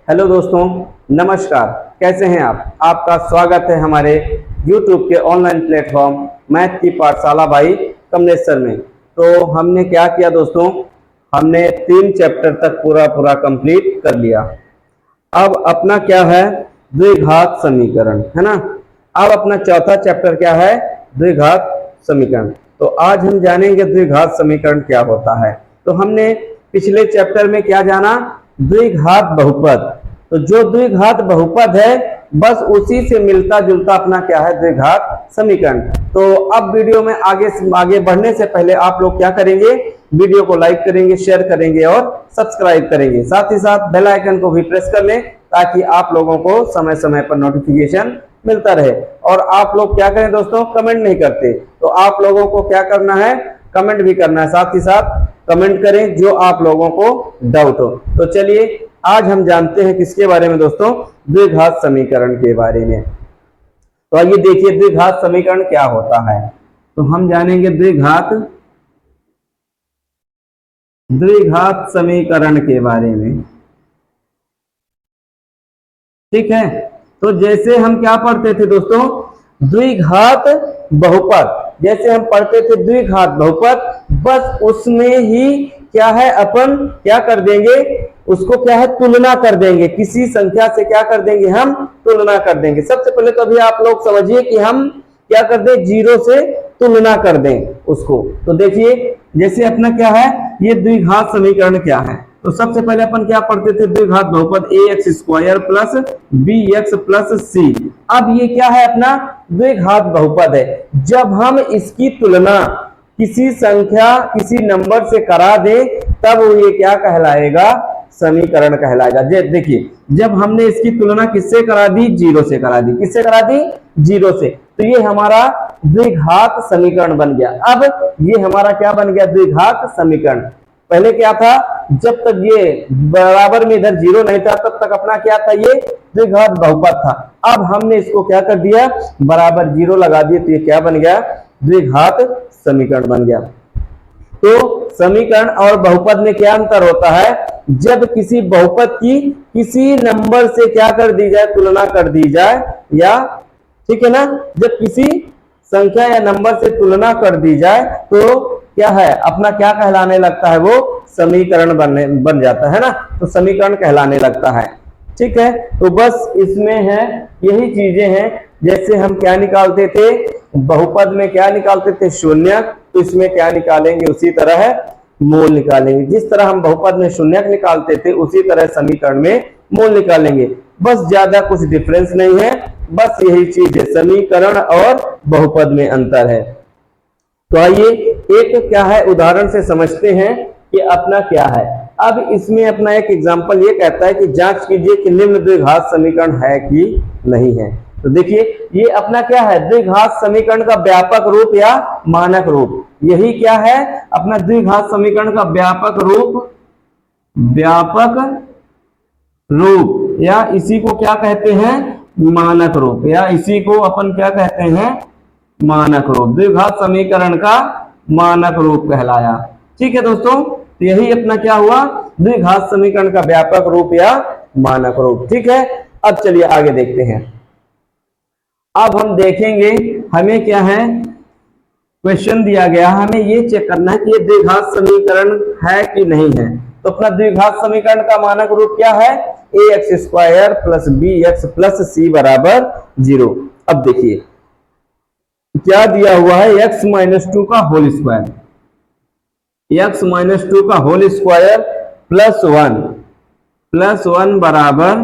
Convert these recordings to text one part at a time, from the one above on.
Hello दोस्तों, नमस्कार। कैसे हैं आप? आपका स्वागत है हमारे YouTube के ऑनलाइन प्लेटफॉर्म मैथ की पाठशाला बाई कमलेश्वर में। तो हमने क्या किया दोस्तों, हमने 3 चैप्टर तक पूरा कंप्लीट कर लिया। अब अपना क्या है, द्विघात समीकरण है ना। अब अपना चौथा चैप्टर क्या है, द्विघात समीकरण। तो आज हम जानेंगे द्विघात समीकरण क्या होता है। तो हमने पिछले चैप्टर में क्या जाना, द्विघात बहुपद। तो जो द्विघात बहुपद है बस उसी से मिलता जुलता अपना क्या है, द्विघात समीकरण। तो अब वीडियो में आगे बढ़ने से पहले आप लोग क्या करेंगे, वीडियो को लाइक करेंगे, शेयर करेंगे और सब्सक्राइब करेंगे। साथ ही साथ बेल आइकन को भी प्रेस कर लें ताकि आप लोगों को समय समय पर नोटिफिकेशन मिलता रहे। और आप लोग क्या करें दोस्तों, कमेंट नहीं करते, तो आप लोगों को क्या करना है, कमेंट भी करना है। साथ ही साथ कमेंट करें जो आप लोगों को डाउट हो। तो चलिए आज हम जानते हैं किसके बारे में दोस्तों, द्विघात समीकरण के बारे में। तो आइए देखिए द्विघात समीकरण क्या होता है। तो हम जानेंगे द्विघात समीकरण के बारे में। ठीक है, तो जैसे हम क्या पढ़ते थे दोस्तों, द्विघात बहुपद। जैसे हम पढ़ते थे द्विघात बहुपद, बस उसमें ही क्या है, अपन क्या कर देंगे, उसको क्या है, तुलना कर देंगे। किसी संख्या से क्या कर देंगे, हम तुलना कर देंगे। सबसे पहले तो अभी आप लोग समझिए कि हम क्या कर दें, 0 से तुलना कर दें उसको। तो देखिए जैसे अपना क्या है, ये द्विघात समीकरण क्या है। तो सबसे पहले अपन क्या पढ़ते थे, द्विघात बहुपद ax² plus bx plus c। अब ये क्या है, अपना द्विघात बहुपद है। जब हम इसकी तुलना किसी संख्या किसी नंबर से करा दे तब ये क्या कहलाएगा, समीकरण कहलाएगा। देखिए जब हमने इसकी तुलना किससे करा दी, 0 से करा दी। किससे करा दी, 0 से। तो ये हमारा द्विघात समीकरण बन गया। अब ये हमारा क्या बन गया, द्विघात समीकरण। पहले क्या था, जब तक ये बराबर में इधर 0 नहीं था तब तक अपना क्या था, ये द्विघात बहुपद था। अब हमने इसको क्या कर दिया, बराबर 0 लगा दिए, तो ये क्या बन गया, द्विघात समीकरण बन गया। तो समीकरण और बहुपद में क्या अंतर होता है, जब किसी बहुपद की किसी नंबर से क्या कर दी जाए, तुलना कर दी जाए, या ठीक है ना, जब किसी संख्या या नंबर से तुलना कर दी जाए तो क्या है, अपना क्या कहलाने लगता है, वो समीकरण बन जाता है ना। तो समीकरण कहलाने लगता है। ठीक है, तो बस इसमें है यही चीजें हैं। जैसे हम क्या निकालते थे, बहुपद में क्या निकालते थे, शून्य। तो इसमें क्या निकालेंगे, उसी तरह है मूल निकालेंगे। जिस तरह हम बहुपद में शून्य निकालते थे उसी तरह समीकरण में मूल निकालेंगे। बस ज्यादा कुछ डिफरेंस नहीं है, बस यही चीज है, समीकरण और बहुपद में अंतर है। तो आइए एक क्या है, उदाहरण से समझते हैं कि अपना क्या है। अब इसमें अपना एक एग्जांपल ये कहता है कि जांच कीजिए कि निम्न द्विघात समीकरण है कि नहीं है। तो देखिए ये अपना क्या है, द्विघात समीकरण का व्यापक रूप या मानक रूप। यही क्या है, अपना द्विघात समीकरण का व्यापक रूप या इसी को क्या कहते हैं, मानक रूप, या इसी को अपन क्या कहते हैं, मानक रूप। द्विघात समीकरण का मानक रूप कहलाया। ठीक है दोस्तों, तो यही अपना क्या हुआ, द्विघात समीकरण का व्यापक रूप या मानक रूप। ठीक है, अब चलिए आगे देखते हैं। अब हम देखेंगे हमें क्या है, क्वेश्चन दिया गया, हमें ये चेक करना है कि ये द्विघात समीकरण है कि नहीं है। तो अपना द्विघात समीकरण का मानक रूप क्या है, ax² plus bx plus c बराबर 0। अब देखिए क्या दिया हुआ है, x-2 का होल स्क्वायर, x-2 का होल स्क्वायर प्लस 1 बराबर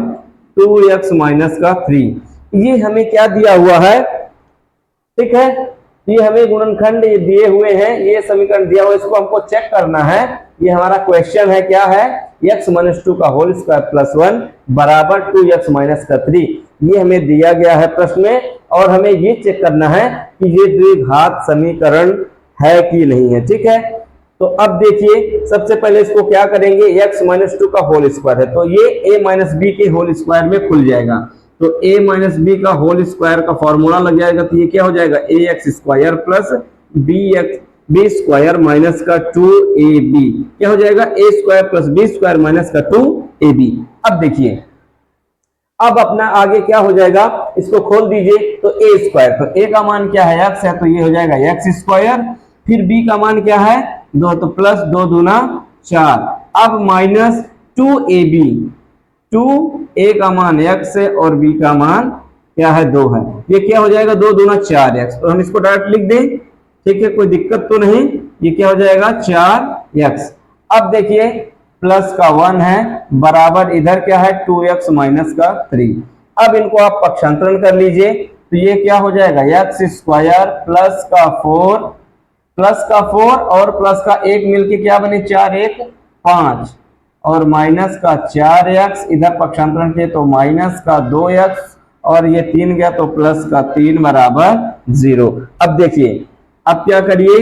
2x माइनस का 3। ये हमें क्या दिया हुआ है, ठीक है, ये हमें गुणनखंड ये दिए हुए हैं, ये समीकरण दिया हुआ है, इसको हमको चेक करना है। ये हमारा क्वेश्चन है, क्या है, x-2 का होल स्क्वायर प्लस 1 बराबर 2x माइनस का 3। ये हमें दिया गया है प्रश्न में, और हमें ये चेक करना है कि ये द्विघात समीकरण है कि नहीं है। ठीक है, तो अब देखिए सबसे पहले इसको क्या करेंगे, x-2 का होल स्क्वायर है तो ये a माइनस बी के होल स्क्वायर में खुल जाएगा। तो a माइनस बी का होल स्क्वायर का फॉर्मूला लग जाएगा, तो ये क्या हो जाएगा, ax² plus B square minus का 2ab, क्या हो जाएगा, a² plus b square minus का 2ab। अब देखिए अब अपना आगे क्या हो जाएगा, इसको खोल दीजिए तो ए स्क्वायर, तो ए का मान क्या है एक्स है, तो ये हो जाएगा एक्स स्क्वायर। फिर बी का मान क्या है 2, तो प्लस 2 दूना 4। अब माइनस 2ab, 2a का मान x है और b का मान क्या है 2 है। ये क्या हो जाएगा 2 दूना 4x, तो हम इसको डायरेक्ट लिख दें, ठीक है, कोई दिक्कत तो नहीं। ये क्या हो जाएगा 4x। अब देखिए प्लस का 1 है बराबर इधर क्या है 2x माइनस का 3। अब इनको आप पक्षांतरण कर लीजिए, तो ये क्या हो जाएगा एक्स स्क्वायर प्लस का 4 और प्लस का 1 मिलके क्या बने 4 1 5 और माइनस का 4x, इधर पक्षांतरण किए तो माइनस का 2x और ये 3 गया तो प्लस का 3 बराबर 0। अब देखिए अब क्या करिए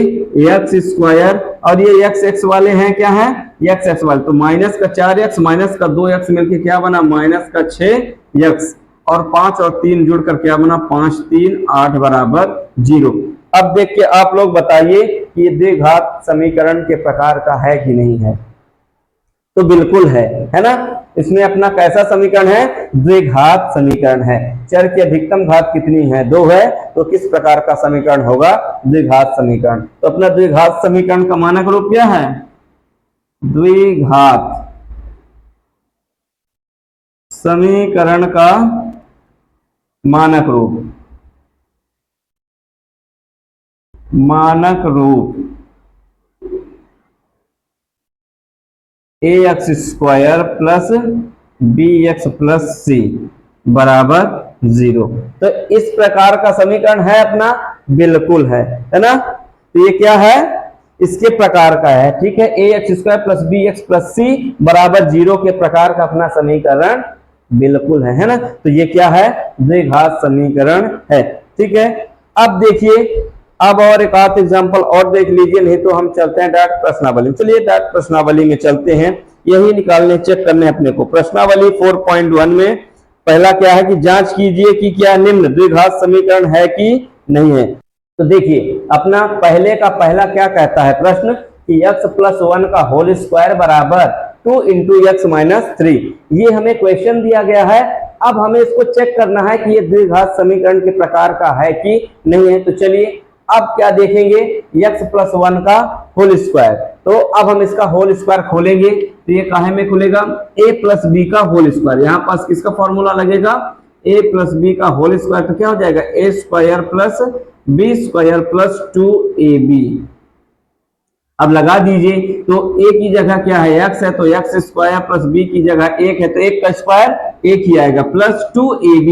एक्स स्क्वायर और ये एक्स एक्स वाले हैं क्या है एक्स एक्स वाले, तो माइनस का 4x माइनस का 2x मिलके क्या बना माइनस का 6x और 5 और 3 जुड़कर क्या बना 5 3 8 बराबर 0। अब देखिए आप लोग बताइए कि ये द्विघात समीकरण के प्रकार का है कि नहीं है, तो बिल्कुल है ना। इसमें अपना कैसा समीकरण है द्विघात समीकरण है। चर की अधिकतम घात कितनी है 2 है, तो किस प्रकार का समीकरण होगा द्विघात समीकरण। तो अपना द्विघात समीकरण का मानक रूप क्या है, द्विघात समीकरण का मानक रूप ax square plus bx plus c बराबर 0। तो इस प्रकार का समीकरण है अपना, बिल्कुल है ना। तो ये क्या है इसके प्रकार का है, ठीक है, ax square plus bx plus c बराबर 0 के प्रकार का अपना समीकरण बिल्कुल है ना। तो ये क्या है द्विघात समीकरण है, ठीक है। अब देखिए अब और एक आध एग्जांपल और देख लीजिए, नहीं तो हम चलते हैं डायरेक्ट प्रश्नावली में। चलिए डायरेक्ट प्रश्नावली में चलते हैं, यही निकालने चेक करने अपने को। प्रश्नावली 4.1 में पहला क्या है कि जांच कीजिए कि क्या निम्न द्विघात समीकरण है कि नहीं है। तो देखिए अपना पहले का पहला क्या कहता है प्रश्न कि x प्लस 1 का होल स्क्वायर बराबर 2 इंटू एक्स माइनस 3। ये हमें क्वेश्चन दिया गया है, अब हमें इसको चेक करना है कि ये द्विघात समीकरण के प्रकार का है कि नहीं है। तो चलिए अब क्या देखेंगे x प्लस 1 का होल स्क्वायर, तो अब हम इसका होल स्क्वायर खोलेंगे, तो ये काहे में खुलेगा a प्लस बी का होल स्क्वायर। यहाँ पास किसका फॉर्मूला लगेगा a प्लस बी का होल स्क्वायर, तो क्या हो जाएगा a square plus B square plus 2ab। अब लगा दीजिए, तो a की जगह क्या है x है, तो x स्क्वायर प्लस b की जगह 1 है, तो 1 का स्क्वायर 1 ही आएगा प्लस 2ab,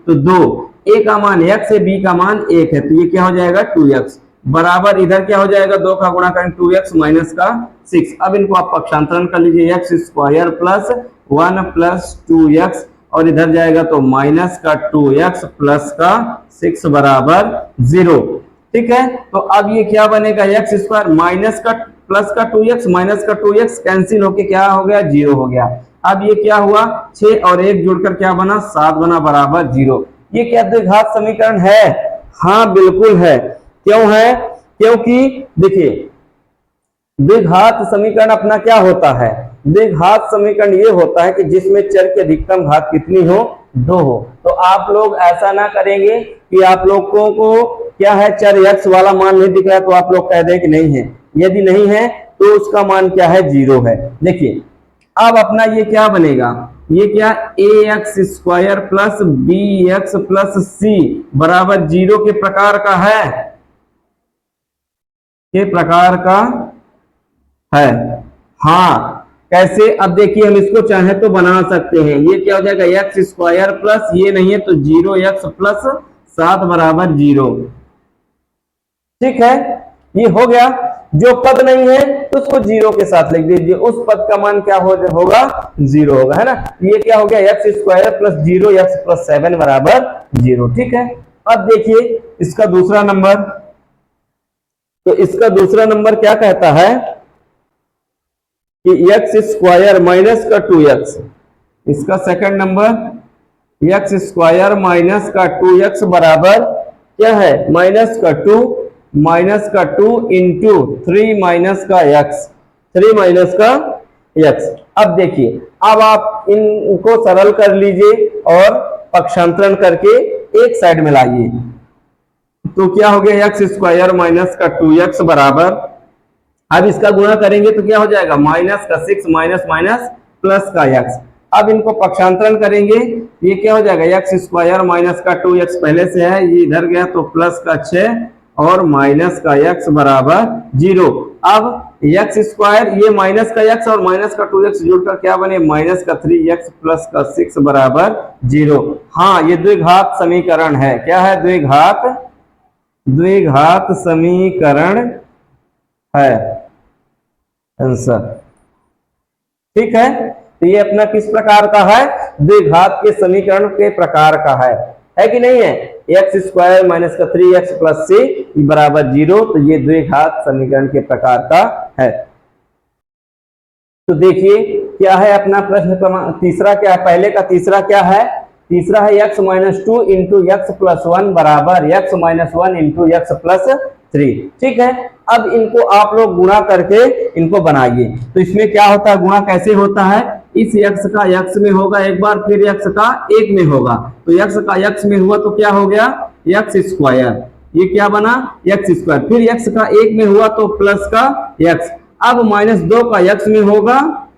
तो 2 a का मान x है b का मान 1 है, तो ये क्या हो जाएगा 2x बराबर इधर क्या हो जाएगा 2 का गुणा करें 2x माइनस का 6। अब इनको आप पक्षांतरण कर लीजिए, x square plus 1 plus 2x और इधर जाएगा तो माइनस का 2x प्लस का 6 बराबर 0, ठीक है। तो अब ये क्या बनेगा एक्स स्क्वायर माइनस का प्लस का 2x माइनस का 2x कैंसिल होके क्या हो गया 0 हो गया। अब ये क्या हुआ 6 और 1 जुड़कर क्या बना 7 बना बराबर 0। ये क्या द्विघात समीकरण है, हाँ बिल्कुल है। क्यों है, क्योंकि देखिए द्विघात समीकरण अपना क्या होता है, द्विघात समीकरण ये होता है कि जिसमें चर की अधिकतम घात कितनी हो 2 हो। तो आप लोग ऐसा ना करेंगे कि आप लोगों को क्या है चर x वाला मान नहीं दिख रहा है तो आप लोग कह दें कि नहीं है, यदि नहीं है तो उसका मान क्या है 0 है। देखिए अब अपना ये क्या बनेगा, ये क्या ax square plus bx plus c बराबर 0 के प्रकार का है, के प्रकार का है, हाँ कैसे। अब देखिए हम इसको चाहे तो बना सकते हैं, ये क्या हो जाएगा एक्स स्क्वायर प्लस ये नहीं है तो 0x प्लस 7 बराबर 0, ठीक है। ये हो गया, जो पद नहीं है तो उसको 0 के साथ लिख दीजिए, उस पद का मान क्या होगा 0 होगा, है ना। ये क्या हो गया x square plus 0x plus 7 बराबर 0, ठीक है। अब देखिए इसका दूसरा नंबर, तो इसका दूसरा नंबर क्या कहता है कि एक्स स्क्वायर माइनस का 2x, इसका second number x square minus का 2x बराबर क्या है माइनस का 2 इंटू 3 माइनस का x। अब देखिए अब आप इनको सरल कर लीजिए, और पक्षांतरण करके एक साइड में लाइए। तो क्या हो गया, एक्स स्क्वायर माइनस का 2x बराबर, अब इसका गुणा करेंगे तो क्या हो जाएगा, माइनस का 6 माइनस माइनस प्लस का x। अब इनको पक्षांतरण करेंगे, ये क्या हो जाएगा, एक्स स्क्वायर माइनस का 2x पहले से है, ये इधर गया तो प्लस का 6 और माइनस का x बराबर 0। अब एक्स स्क्वायर, ये माइनस का x और माइनस का 2x जोड़कर क्या बने, माइनस का 3x प्लस का 6 बराबर 0। हाँ, ये द्विघात समीकरण है। क्या है, द्विघात समीकरण है आंसर। ठीक है, तो ये अपना किस प्रकार का है, द्विघात के समीकरण के प्रकार का है कि नहीं है। एक्स स्क्वायर माइनस का 3x प्लस c बराबर 0, तो ये द्विघात समीकरण के प्रकार का है। तो देखिए क्या है अपना प्रश्न तीसरा, क्या है, पहले का तीसरा क्या है, तीसरा है x minus 2 into x plus 1 बराबर x minus 1 into x plus 3। ठीक है, अब इनको आप लोग गुणा करके इनको बनाइए। तो इसमें क्या होता है, गुणा कैसे होता है, इस x का x में होगा एक बार, फिर x का 1 में होगा, तो x का x में हुआ तो क्या हो गया, x स्क्वायर, ये क्या बना, x स्क्वायर, फिर x का 1 में हुआ तो प्लस का x, अब माइनस 2 का x में होगा,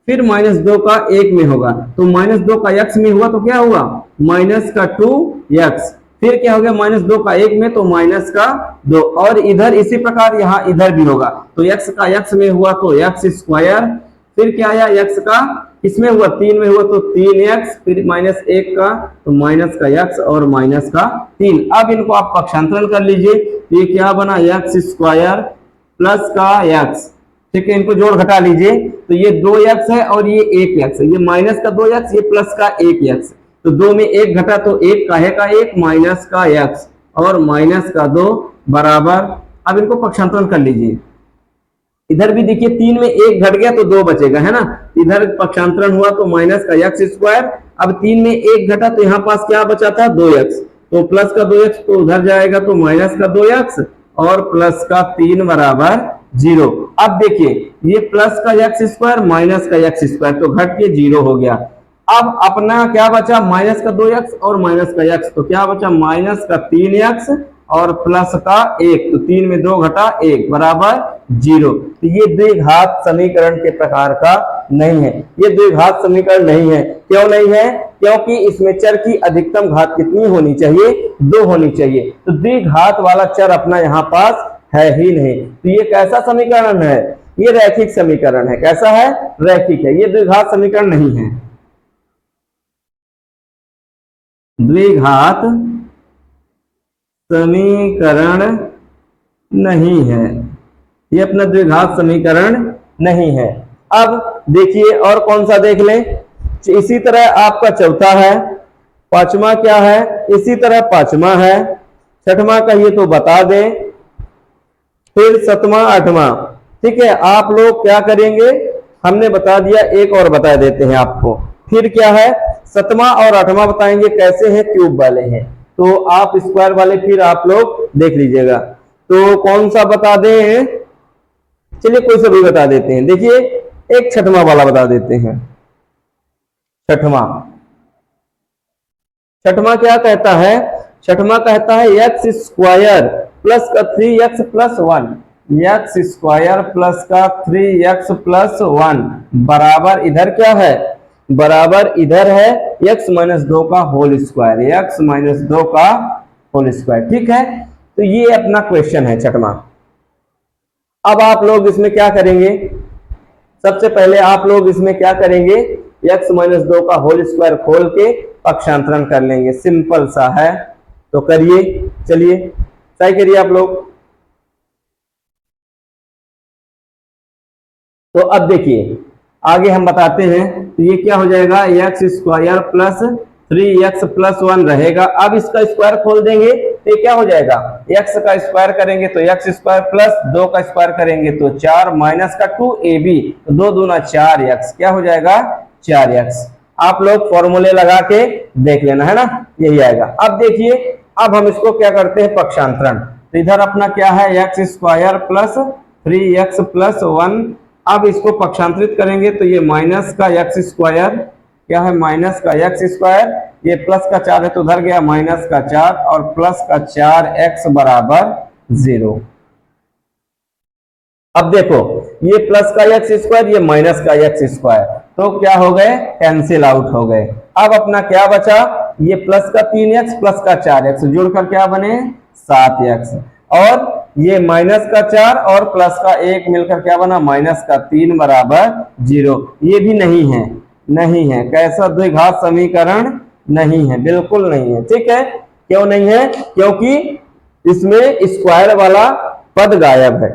फिर माइनस 2 का 1 में होगा, तो माइनस 2 का x में हुआ तो क्या हुआ, माइनस का 2x, फिर क्या हो गया, माइनस 2 का 1 में तो माइनस का 2, और इधर इसी प्रकार यहाँ इधर भी होगा, तो x का x में हुआ तो x स्क्वायर, फिर क्या आया, x का इसमें हुआ 3 में हुआ तो 3x, फिर माइनस 1 का तो माइनस का x और माइनस का 3। अब इनको आप पक्षांतरण कर लीजिए, ये क्या बना, x स्क्वायर प्लस का x। ठीक है, इनको जोड़ घटा लीजिए, तो ये 2x है और ये 1x है, ये माइनस का 2x, ये प्लस का 1x, तो 2 में 1 घटा तो 1 काहे का 1 माइनस का x और माइनस का 2 बराबर। अब इनको पक्षांतरण कर लीजिए, इधर भी देखिए 3 में 1 घट गया तो 2 बचेगा, है ना, इधर पक्षांतरण हुआ तो माइनस का x स्क्वायर, अब 3 में 1 घटा तो यहाँ पास क्या बचा था, 2x, तो प्लस का 2x तो उधर जाएगा तो माइनस का 2x और प्लस का 3 बराबर 0। अब देखिए ये प्लस का x स्क्वायर माइनस का x स्क्वायर तो घट के 0 हो गया। अब अपना क्या बचा, माइनस का 2x और माइनस का x, तो क्या बचा, माइनस का 3x और प्लस का 1, तो 3 में 2 घटा 1 बराबर 0। तो ये द्विघात समीकरण के प्रकार का नहीं है, ये द्विघात समीकरण नहीं है। क्यों नहीं है, क्योंकि इसमें चर की अधिकतम घात कितनी होनी चाहिए, 2 होनी चाहिए, तो द्विघात वाला चर अपना यहाँ पास है ही नहीं। तो ये कैसा समीकरण है, ये रैखिक समीकरण है। कैसा है, रैखिक है, ये द्विघात समीकरण नहीं है। द्विघात समीकरण नहीं है, ये अपना द्विघात समीकरण नहीं है। अब देखिए और कौन सा देख लें, इसी तरह आपका चौथा है, पांचवा क्या है, इसी तरह पांचवा है, छठवां का ये तो बता दें, फिर सतवां आठवां। ठीक है, आप लोग क्या करेंगे, हमने बता दिया, एक और बता देते हैं आपको, फिर क्या है, सतवां और आठवां बताएंगे कैसे हैं, क्यूब वाले हैं, तो आप स्क्वायर वाले फिर आप लोग देख लीजिएगा। तो कौन सा बता दें, चलिए कोई सा भी बता देते हैं। देखिए एक छठवां वाला बता देते हैं। छठवां क्या कहता है, छठवां कहता है एक्स स्क्वायर प्लस का 3x plus 1, x square plus का 3x प्लस 1 बराबर, इधर क्या है, बराबर इधर है x माइनस 2 का होल स्क्वायर, x माइनस 2 का होल स्क्वायर। ठीक है, तो ये अपना क्वेश्चन है छठवां। अब आप लोग इसमें क्या करेंगे, सबसे पहले आप लोग इसमें क्या करेंगे, x माइनस 2 का होल स्क्वायर खोल के पक्षांतरण कर लेंगे, सिंपल सा है, तो करिए, चलिए सही करिए आप लोग। तो अब देखिए आगे हम बताते हैं, तो ये क्या हो जाएगा, x square plus 3x plus 1 रहेगा। अब इसका स्क्वायर खोल देंगे तो ये क्या हो जाएगा, x का स्क्वायर करेंगे तो x स्क्वायर प्लस 2 का स्क्वायर करेंगे तो 4 माइनस का 2ab, तो 2 दूना 4x, क्या हो जाएगा 4x। आप लोग फॉर्मूले लगा के देख लेना, है ना, यही आएगा। अब देखिए, अब हम इसको क्या करते हैं, पक्षांतरण। तो इधर अपना क्या है, x square plus 3x plus 1, अब इसको पक्षांतरित करेंगे तो ये माइनस का एक्स स्क्वायर, क्या है, माइनस का एक्स स्क्वायर, ये प्लस का 4 है तो उधर गया माइनस का 4 और प्लस का 4x बराबर 0। अब देखो ये प्लस का एक्स स्क्वायर, ये माइनस का एक्स स्क्वायर, तो क्या हो गए, कैंसिल आउट हो गए। अब अपना क्या बचा, ये प्लस का 3x प्लस का 4x जोड़कर क्या बने 7x, और ये माइनस का 4 और प्लस का 1 मिलकर क्या बना माइनस का 3 बराबर 0। ये भी नहीं है, नहीं है, कैसा द्विघात समीकरण नहीं है, बिल्कुल नहीं है। ठीक है, क्यों नहीं है, क्योंकि इसमें स्क्वायर वाला पद गायब है।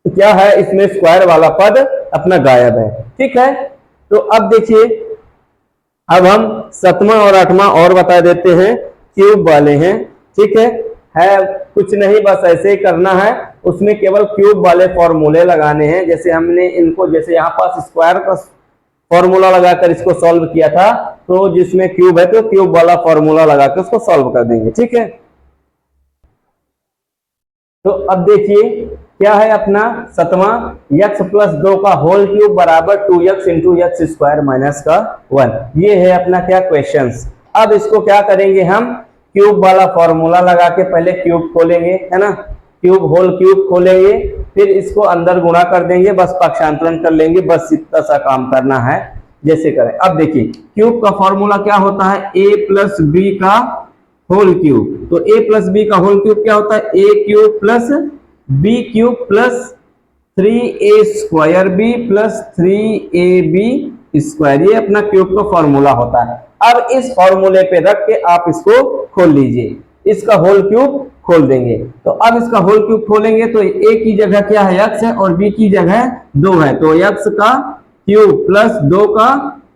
तो क्या है, इसमें स्क्वायर वाला पद अपना गायब है। ठीक है, तो अब देखिए, अब हम 7वां और 8वां और बता देते हैं, क्यूब वाले हैं। ठीक है कुछ नहीं, बस ऐसे ही करना है, उसमें केवल क्यूब वाले फॉर्मूले लगाने हैं। जैसे हमने इनको, जैसे यहाँ पास स्क्वायर का फॉर्मूला लगाकर इसको सॉल्व किया था, तो जिसमें क्यूब है तो क्यूब वाला फॉर्मूला लगाकर उसको सॉल्व कर देंगे। ठीक है, तो अब देखिए क्या है अपना 7वां, x प्लस 2 का होल क्यूब बराबर 2x into x square minus का 1। ये है अपना क्या क्वेश्चंस। अब इसको क्या करेंगे, हम क्यूब वाला फॉर्मूला लगा के पहले क्यूब खोलेंगे, है ना, क्यूब होल क्यूब खोलेंगे, फिर इसको अंदर गुणा कर देंगे, बस पक्षांतरण कर लेंगे, बस इतना सा काम करना है। जैसे करें, अब देखिए क्यूब का फॉर्मूला क्या होता है, a प्लस बी का होल क्यूब। तो a प्लस बी का होल क्यूब क्या होता है, a cube plus B cube plus 3a square B plus 3ab square, ये अपना क्यूब का फॉर्मूला होता है। अब इस फॉर्मूले पे रख के आप इसको खोल लीजिए, इसका होल क्यूब खोल देंगे। तो अब इसका होल क्यूब खोलेंगे तो a की जगह क्या है x है और b की जगह 2 है, तो x का क्यूब प्लस 2 का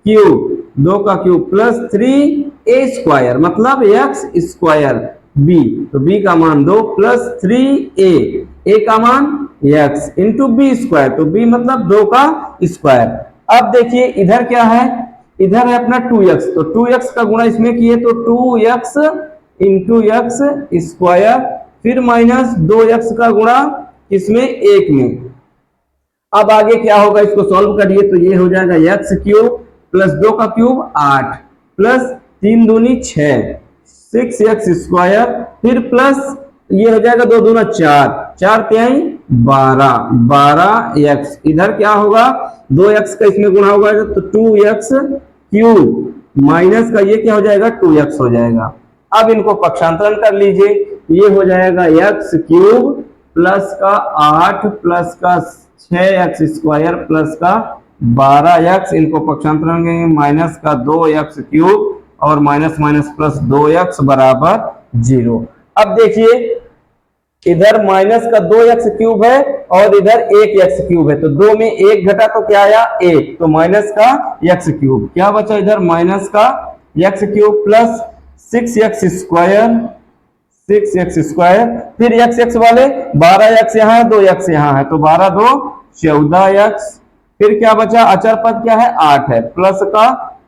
क्यूब, 2 का क्यूब प्लस 3a स्क्वायर मतलब x स्क्वायर b, तो b का मान 2 प्लस 3a का मान x इंटू बी स्क्वायर, तो b मतलब 2 का स्क्वायर। अब देखिए इधर क्या है, इधर है अपना 2x, तो 2x का गुणा इसमें किए तो 2x इंटू एक्स स्क्वायर, फिर माइनस 2x का गुणा इसमें 1 में। अब आगे क्या होगा, इसको सॉल्व करिए तो ये हो जाएगा x क्यूब प्लस 2 का क्यूब 8 प्लस 3 दूनी 6 6x स्क्वायर, फिर प्लस ये हो जाएगा 2 दूना 4 4 तिहाई 12x, इधर क्या होगा 2x का इसमें गुणा होगा तो 2x क्यूब माइनस का ये क्या हो जाएगा 2x हो जाएगा। अब इनको पक्षांतरण कर लीजिए, ये हो जाएगा x क्यूब प्लस का 8 प्लस का 6x स्क्वायर प्लस का 12x, इनको पक्षांतरण करेंगे माइनस का 2x क्यूब और माइनस माइनस प्लस 2x बराबर 0। अब देखिए इधर माइनस का 2x क्यूब है और इधर 1x क्यूब है, तो 2 में 1 घटा तो क्या आया 1, तो माइनस का x क्यूब, क्या बचा इधर माइनस का x cube plus 6x square 6x square, फिर x वाले 12x यहाँ है 2x यहाँ है, तो 12 2 14x, फिर क्या बचा अचर पद क्या है 8 है, प्लस का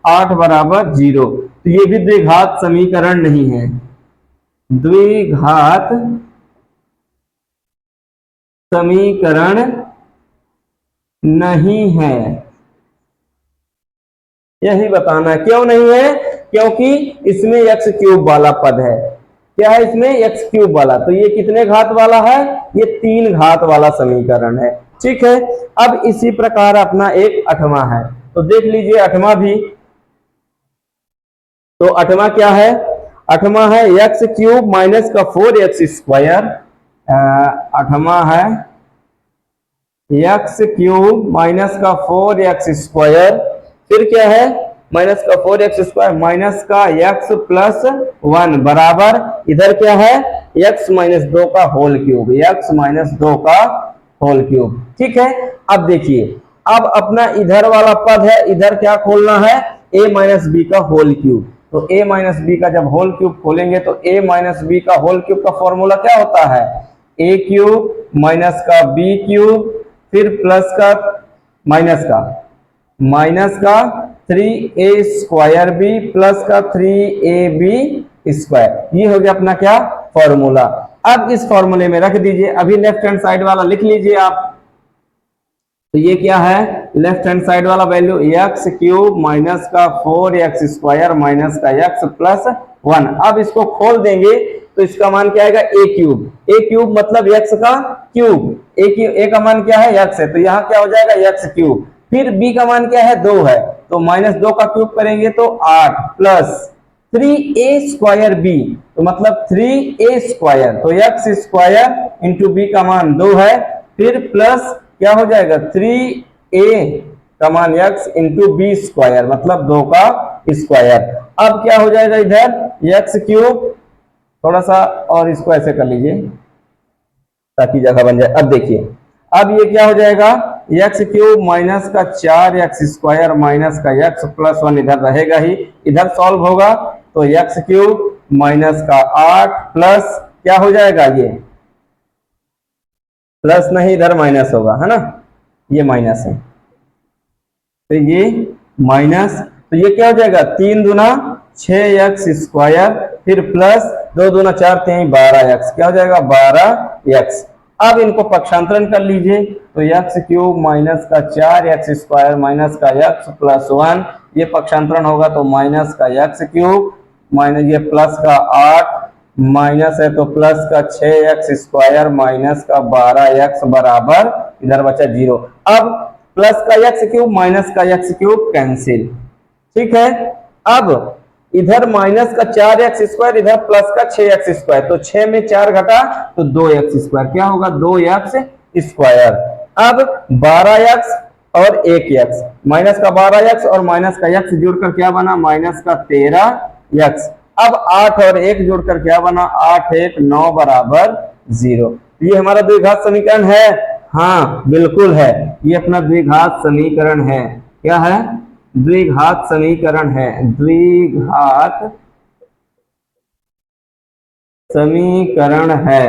8 बराबर 0। तो ये भी द्विघात समीकरण नहीं है, द्विघात समीकरण नहीं है, यही बताना है। क्यों नहीं है, क्योंकि इसमें x क्यूब वाला पद है। क्या है इसमें x क्यूब वाला, तो ये कितने घात वाला है, ये 3 घात वाला समीकरण है। ठीक है, अब इसी प्रकार अपना एक 8वां है, तो देख लीजिए 8वां भी, तो 8वां क्या है, 8वां है x क्यूब माइनस का 4x स्क्वायर, 8वां है x क्यूब माइनस का 4x स्क्वायर, फिर क्या है माइनस का 4x स्क्वायर माइनस का x प्लस 1 बराबर इधर क्या है x माइनस 2 का होल क्यूब, x माइनस 2 का होल क्यूब। ठीक है, अब देखिए अब अपना इधर वाला पद है, इधर क्या खोलना है a माइनस बी का होल क्यूब, तो a माइनस बी का जब होल क्यूब खोलेंगे तो a माइनस बी का होल क्यूब का फॉर्मूला क्या होता है a क्यूब माइनस का b क्यूब, फिर प्लस का माइनस का 3a स्क्वायर b प्लस का 3ab स्क्वायर, ये हो गया अपना क्या फॉर्मूला। अब इस फॉर्मूले में रख दीजिए, अभी लेफ्ट हैंड साइड वाला लिख लीजिए आप, तो ये क्या है, लेफ्ट हैंड साइड वाला वैल्यू एक्स क्यूब माइनस का 4x² माइनस का x प्लस 1। अब इसको खोल देंगे तो इसका मान क्या आएगा, a क्यूब। a क्यूब मतलब x का क्यूब, a का मान क्या है, x है, तो यहाँ क्या हो जाएगा x क्यूब। फिर b का मान क्या है, 2 है, तो -2 का क्यूब करेंगे तो 8 प्लस 3a² b, तो मतलब 3a², तो x² इंटू b का मान 2 है, फिर प्लस क्या हो जाएगा 3a का मान x इंटू b² मतलब 2 का स्क्वायर। अब क्या हो जाएगा इधर x क्यूब, थोड़ा सा और इसको ऐसे कर लीजिए ताकि जगह बन जाए। अब देखिए, अब ये क्या हो जाएगा, x क्यूब माइनस का 4x² माइनस का x प्लस 1 इधर रहेगा ही, इधर सॉल्व होगा तो x क्यूब माइनस का 8 प्लस क्या हो जाएगा, ये प्लस नहीं इधर माइनस होगा, है ना, ये माइनस है, तो ये माइनस, तो ये क्या हो जाएगा 3 दूना 6x², फिर प्लस 2 दूना 4 3 12x, क्या हो जाएगा 12x। अब इनको पक्षांतरण कर लीजिए तो x क्यूब माइनस का 4x² माइनस का x प्लस 1, ये पक्षांतरण होगा तो माइनस का x क्यूब माइनस ये प्लस का 8 माइनस है तो प्लस का 6x² माइनस का 12x बराबर इधर बचा 0। अब प्लस का x क्यूब माइनस का x क्यूब कैंसिल, ठीक है। अब इधर माइनस का 4x², इधर प्लस का 6x², तो 6 में 4 घटा तो 2x², क्या होगा 2x²। अब 12x और 1x, माइनस का 12x और माइनस का x जोड़कर क्या बना, माइनस का 13x। अब 8 और 1 जोड़कर क्या बना, 8 1 9 बराबर 0। ये हमारा द्विघात समीकरण है, हाँ बिल्कुल है, ये अपना द्विघात समीकरण है। क्या है, द्विघात समीकरण है, द्विघात समीकरण है,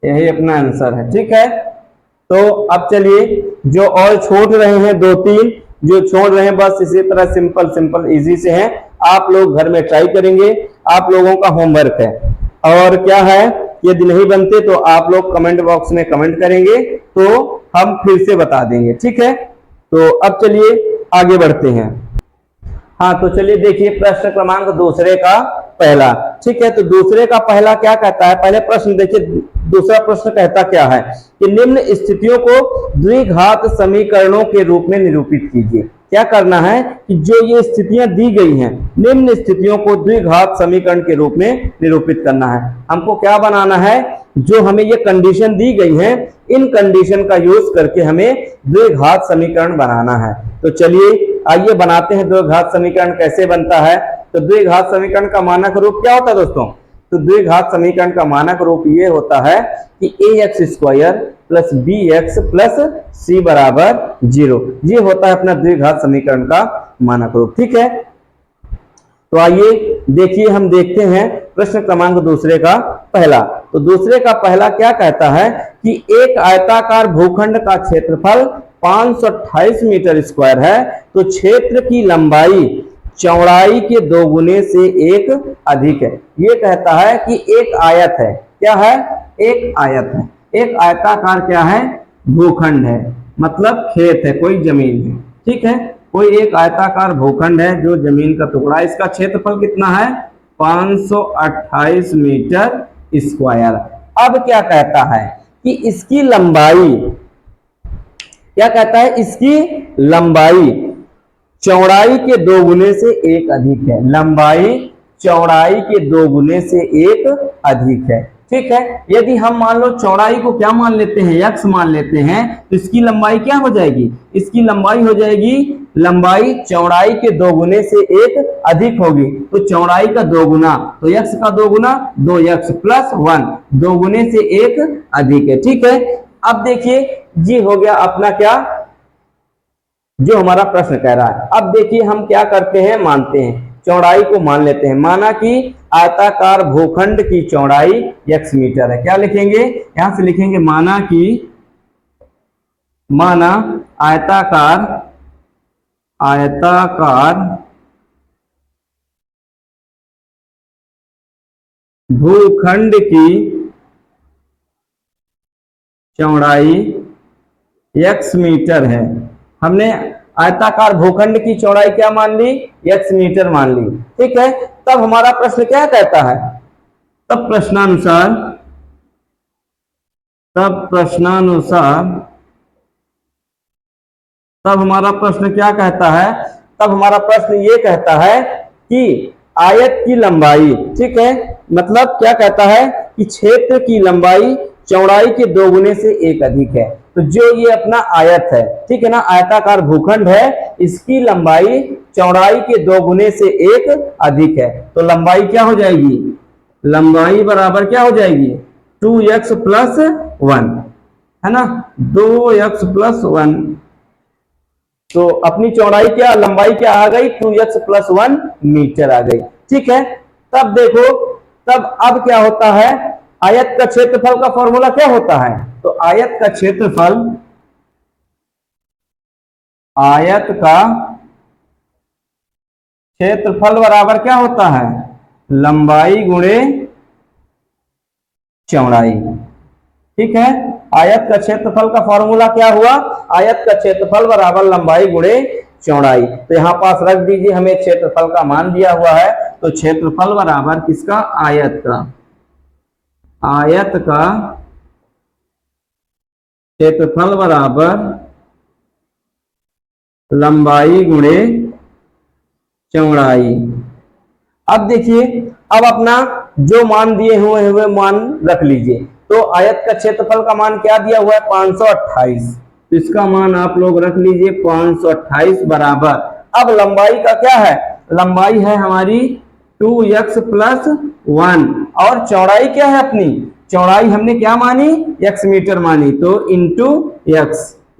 यही अपना आंसर है, ठीक है। तो अब चलिए जो और छोड़ रहे हैं, 2-3 जो छोड़ रहे हैं, बस इसी तरह सिंपल सिंपल इजी से हैं, आप लोग घर में ट्राई करेंगे, आप लोगों का होमवर्क है। और क्या है, यदि नहीं बनते तो आप लोग कमेंट बॉक्स में कमेंट करेंगे तो हम फिर से बता देंगे, ठीक है। तो अब चलिए आगे बढ़ते हैं। हाँ तो चलिए देखिए प्रश्न क्रमांक दूसरे का पहला, ठीक है। तो दूसरे का पहला क्या कहता है, पहले प्रश्न देखिए, दूसरा प्रश्न कहता क्या है कि निम्न स्थितियों को द्विघात समीकरणों के रूप में निरूपित कीजिए। क्या करना है कि जो ये स्थितियां दी गई हैं, निम्न स्थितियों को द्विघात समीकरण के रूप में निरूपित करना है। हमको क्या बनाना है, जो हमें ये कंडीशन दी गई है, इन कंडीशन का यूज करके हमें द्विघात समीकरण बनाना है। तो चलिए आइए बनाते हैं द्विघात समीकरण कैसे बनता है। तो द्विघात समीकरण का मानक रूप क्या होता है दोस्तों, तो द्विघात समीकरण का मानक रूप ये होता है कि ax² plus bx plus c बराबर 0, ये होता है अपना द्विघात समीकरण का मानक रूप, ठीक है। तो आइए देखिए, हम देखते हैं प्रश्न क्रमांक दूसरे का पहला। तो दूसरे का पहला क्या कहता है कि एक आयताकार भूखंड का क्षेत्रफल 528 मीटर स्क्वायर है, तो क्षेत्र की लंबाई चौड़ाई के 2 गुने से 1 अधिक है। ये कहता है कि एक आयत है, क्या है, एक आयत है, एक आयताकार क्या है, भूखंड है, मतलब खेत है, कोई जमीन है, ठीक है। कोई एक आयताकार भूखंड है जो जमीन का टुकड़ा है, इसका क्षेत्रफल कितना है 528 मीटर स्क्वायर। अब क्या कहता है कि इसकी लंबाई, क्या कहता है, इसकी लंबाई चौड़ाई के 2 गुने से 1 अधिक है, लंबाई चौड़ाई के 2 गुने से 1 अधिक है, ठीक है। यदि हम मान लो चौड़ाई को क्या मान लेते हैं, x मान लेते हैं, तो इसकी लंबाई क्या हो जाएगी, इसकी लंबाई हो जाएगी, लंबाई चौड़ाई के 2 गुने से 1 अधिक होगी, तो चौड़ाई का 2 गुना, तो x का 2 गुना 2x प्लस 1, 2 गुने से 1 अधिक है, ठीक है। अब देखिए ये हो गया अपना क्या, जो हमारा प्रश्न कह रहा है। अब देखिए हम क्या करते हैं, मानते हैं, चौड़ाई को मान लेते हैं, माना कि आयताकार भूखंड की चौड़ाई x मीटर है। क्या लिखेंगे, यहां से लिखेंगे माना कि, माना आयताकार भूखंड की चौड़ाई x मीटर है। हमने आयताकार भूखंड की चौड़ाई क्या मान ली? x मीटर मान ली। ठीक है, तब हमारा प्रश्न क्या कहता है? तब प्रश्नानुसार तब हमारा प्रश्न क्या कहता है? तब हमारा प्रश्न ये कहता है कि आयत की लंबाई, ठीक है, मतलब क्या कहता है कि क्षेत्र की लंबाई चौड़ाई के 2 गुने से 1 अधिक है। तो जो ये अपना आयत है, ठीक है ना, आयताकार भूखंड है, इसकी लंबाई चौड़ाई के 2 गुने से 1 अधिक है। तो लंबाई क्या हो जाएगी? लंबाई बराबर क्या हो जाएगी? 2x प्लस 1, है ना, 2x प्लस 1। तो अपनी चौड़ाई क्या, लंबाई क्या आ गई? 2x प्लस 1 मीटर आ गई। ठीक है, तब देखो, तब अब क्या होता है? आयत का क्षेत्रफल का फॉर्मूला क्या होता है? तो आयत का क्षेत्रफल बराबर क्या होता है? लंबाई गुणे चौड़ाई। ठीक है, आयत का क्षेत्रफल का फॉर्मूला क्या हुआ? आयत का क्षेत्रफल बराबर लंबाई गुणे चौड़ाई। तो यहां पास रख दीजिए, हमें क्षेत्रफल का मान दिया हुआ है। तो क्षेत्रफल बराबर किसका? आयत का क्षेत्रफल बराबर लंबाई गुणे चौड़ाई। अब देखिए, अब अपना जो मान दिए हुए मान रख लीजिए। तो आयत का क्षेत्रफल का मान क्या दिया हुआ है? 528। तो इसका मान आप लोग रख लीजिए 528 बराबर। अब लंबाई का क्या है? लंबाई है हमारी 2x प्लस 1, और चौड़ाई क्या है अपनी? चौड़ाई हमने क्या मानी? x मीटर मानी। तो इंटू x,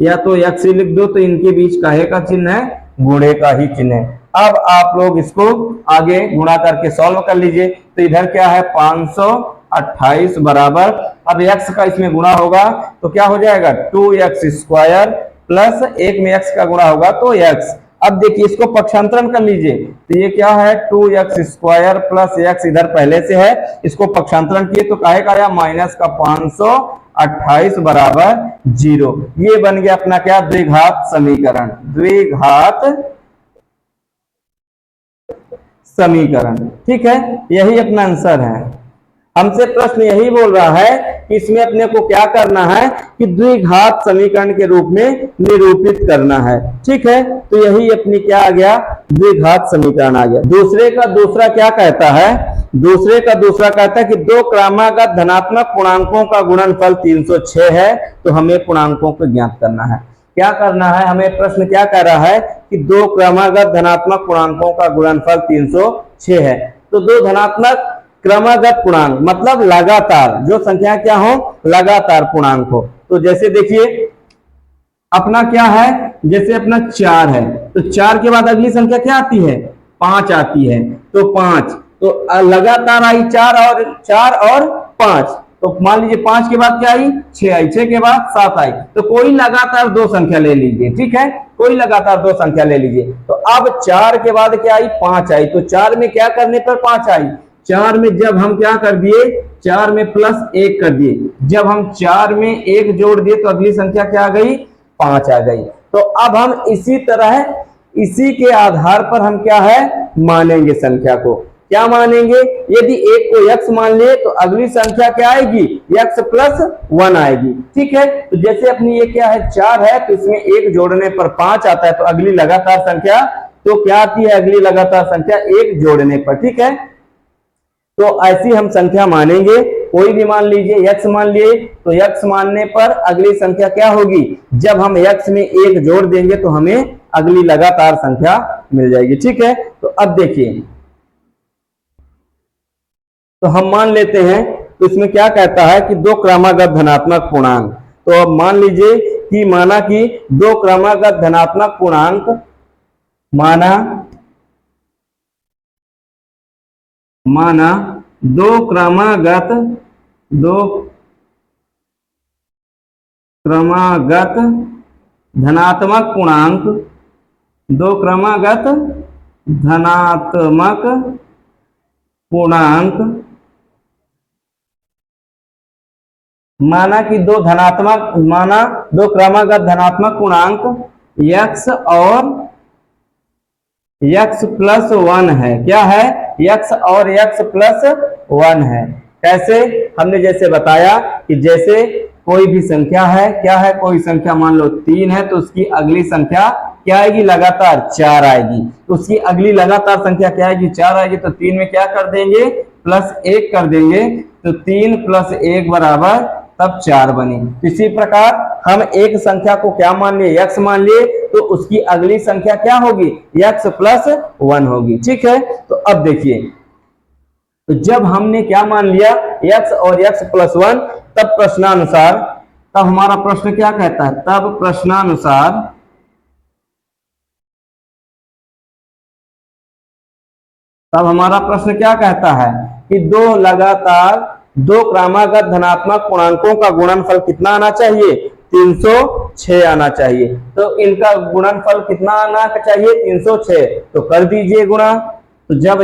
या तो x ही लिख दो, तो इनके बीच काहे का चिन्ह है? गुणे का ही चिन्ह है। अब आप लोग इसको आगे गुणा करके सॉल्व कर लीजिए। तो इधर क्या है? 528 बराबर, अब x का इसमें गुणा होगा तो क्या हो जाएगा? 2x स्क्वायर प्लस 1 में x का गुणा होगा तो x। अब देखिए, इसको पक्षांतरण कर लीजिए। तो ये क्या है? 2x स्क्वायर प्लस x इधर पहले से है, इसको पक्षांतरण किए तो काहे का आया? माइनस का 528 बराबर 0। ये बन गया अपना क्या? द्विघात समीकरण। ठीक है, यही अपना आंसर है। हमसे प्रश्न यही बोल रहा है कि इसमें अपने को क्या करना है कि द्विघात समीकरण के रूप में निरूपित करना है। ठीक है, तो यही अपनी क्या आ गया? द्विघात समीकरण आ गया। दूसरे का दूसरा क्या कहता है? दूसरे का दूसरा कहता है कि दो क्रमागत धनात्मक पूर्णांकों का गुणनफल 306 है। तो हमें पूर्णांकों को ज्ञात करना है। क्या करना है हमें? प्रश्न क्या कह रहा है कि दो क्रमागत धनात्मक पूर्णांकों का गुणनफल 306 है। तो दो धनात्मक क्रमागत पूर्णांक मतलब लगातार जो संख्या क्या हो? लगातार पूर्णांक हो। तो जैसे देखिए, अपना क्या है? जैसे अपना 4 है, तो 4 के बाद अगली संख्या क्या आती है? 5 आती है। तो 5, तो लगातार आई 4 और 5। तो मान लीजिए 5 के बाद क्या आई? 6 आई, 6 के बाद 7 आई। तो कोई लगातार दो संख्या ले लीजिए। ठीक है, कोई लगातार दो संख्या ले लीजिए। तो अब 4 के बाद क्या आई? 5 आई। तो 4 में क्या करने पर 5 आई? 4 में जब हम क्या कर दिए? 4 में प्लस 1 कर दिए। जब हम 4 में 1 जोड़ दिए तो अगली संख्या क्या आ गई? 5 आ गई। तो अब हम इसी तरह इसी के आधार पर हम क्या है? मानेंगे संख्या को। क्या मानेंगे? यदि एक को x मान लिए तो अगली संख्या क्या आएगी? x प्लस 1 आएगी। ठीक है, तो जैसे अपनी ये क्या है? 4 है, तो इसमें 1 जोड़ने पर 5 आता है। तो अगली लगातार संख्या तो क्या आती है? अगली लगातार संख्या 1 जोड़ने पर। ठीक है, तो ऐसी हम संख्या मानेंगे। कोई भी मान लीजिए, x मान लिए, तो x मानने पर अगली संख्या क्या होगी? जब हम x में 1 जोड़ देंगे तो हमें अगली लगातार संख्या मिल जाएगी। ठीक है, तो अब देखिए, तो हम मान लेते हैं। तो इसमें क्या कहता है कि दो क्रमागत धनात्मक पूर्णांक। तो अब मान लीजिए कि माना कि दो क्रमागत धनात्मक पूर्णांक माना दो क्रमागत धनात्मक पूर्णांक दो क्रमागत धनात्मक पूर्णांक माना कि दो क्रमागत धनात्मक पूर्णांक x और x प्लस 1 है। क्या है? x और x प्लस 1 है। कैसे? हमने जैसे बताया कि जैसे कोई भी संख्या है, क्या है, कोई संख्या मान लो 3 है तो उसकी अगली संख्या क्या आएगी? लगातार 4 आएगी। तो उसकी अगली लगातार संख्या क्या आएगी? 4 आएगी। तो 3 में क्या कर देंगे? प्लस 1 कर देंगे। तो 3 प्लस 1 बराबर तब 4 बनी। इसी प्रकार हम एक संख्या को क्या मान लिए? x मान लिए, तो उसकी अगली संख्या क्या होगी? x प्लस 1 होगी। ठीक है। तो अब देखिए, तो जब हमने क्या मान लिया? x और x प्लस 1, तब प्रश्नानुसार, तब हमारा प्रश्न क्या कहता है? तब प्रश्नानुसार तब हमारा प्रश्न क्या कहता है कि दो क्रमागत धनात्मक पूर्णांकों का गुणनफल कितना आना चाहिए? 306 आना चाहिए। तो इनका गुणनफल कितना आना चाहिए? 306। तो कर दीजिए गुणा। तो जब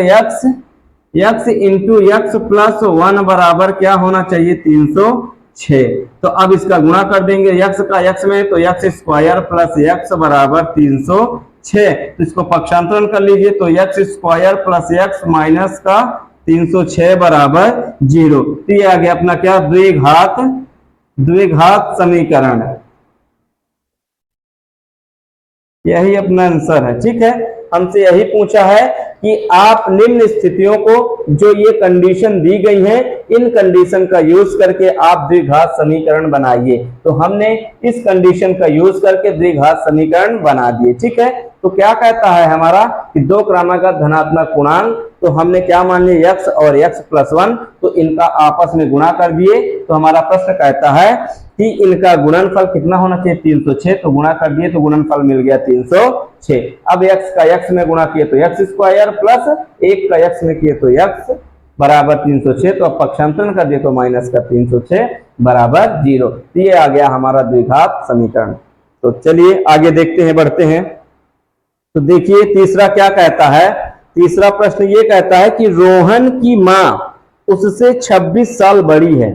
x इंटू एक्स प्लस 1 बराबर क्या होना चाहिए? 306। तो अब इसका गुणा कर देंगे x का x में, तो x स्क्वायर प्लस x बराबर 306। तो इसको पक्षांतरण कर लीजिए। तो x square plus x minus का 306 बराबर 0। तो ये आ गया अपना क्या? द्विघात समीकरण। यही अपना आंसर है। ठीक है। हमसे यही पूछा है कि आप निम्न स्थितियों को, जो ये कंडीशन दी गई है, इन कंडीशन का यूज करके आप द्विघात समीकरण बनाइए। तो हमने इस कंडीशन का यूज करके द्विघात समीकरण बना दिए। ठीक है। तो क्या कहता है हमारा कि दो क्रमागत धनात्मक पूर्णांक, तो हमने क्या मान लिया? x और x प्लस 1, तो इनका आपस में गुणा कर दिए। तो हमारा प्रश्न कहता है कि इनका गुणनफल कितना होना चाहिए? 306। तो गुणा कर दिए तो गुणनफल मिल गया 306। अब x का x में गुणा किए तो x स्क्वायर प्लस 1 का x में किए तो x बराबर 306। तो अब पक्षांतरण कर दिए तो माइनस का 306 बराबर 0। ये आ गया हमारा द्विघात समीकरण। तो चलिए आगे देखते हैं, बढ़ते हैं। तो देखिए तीसरा क्या कहता है? तीसरा प्रश्न ये कहता है कि रोहन की मां उससे 26 साल बड़ी है।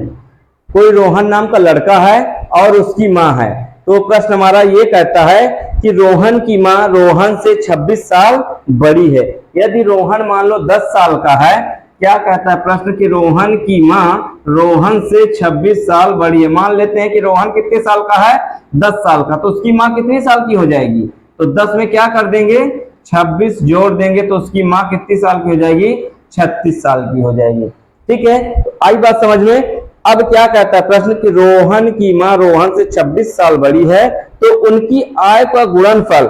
कोई रोहन नाम का लड़का है और उसकी मां है। तो प्रश्न हमारा ये कहता है कि रोहन की मां रोहन से 26 साल बड़ी है। यदि रोहन मान लो 10 साल का है, क्या कहता है प्रश्न कि रोहन की मां रोहन से 26 साल बड़ी है। मान लेते हैं कि रोहन कितने साल का है? 10 साल का। तो उसकी मां कितने साल की हो जाएगी? तो 10 में क्या कर देंगे? 26 जोड़ देंगे तो उसकी मां कितनी साल की हो जाएगी? 36 साल की हो जाएगी। ठीक है। तो आई बात समझ में? अब क्या कहता है प्रश्न कि रोहन की मां रोहन से 26 साल बड़ी है, तो उनकी आय का गुणनफल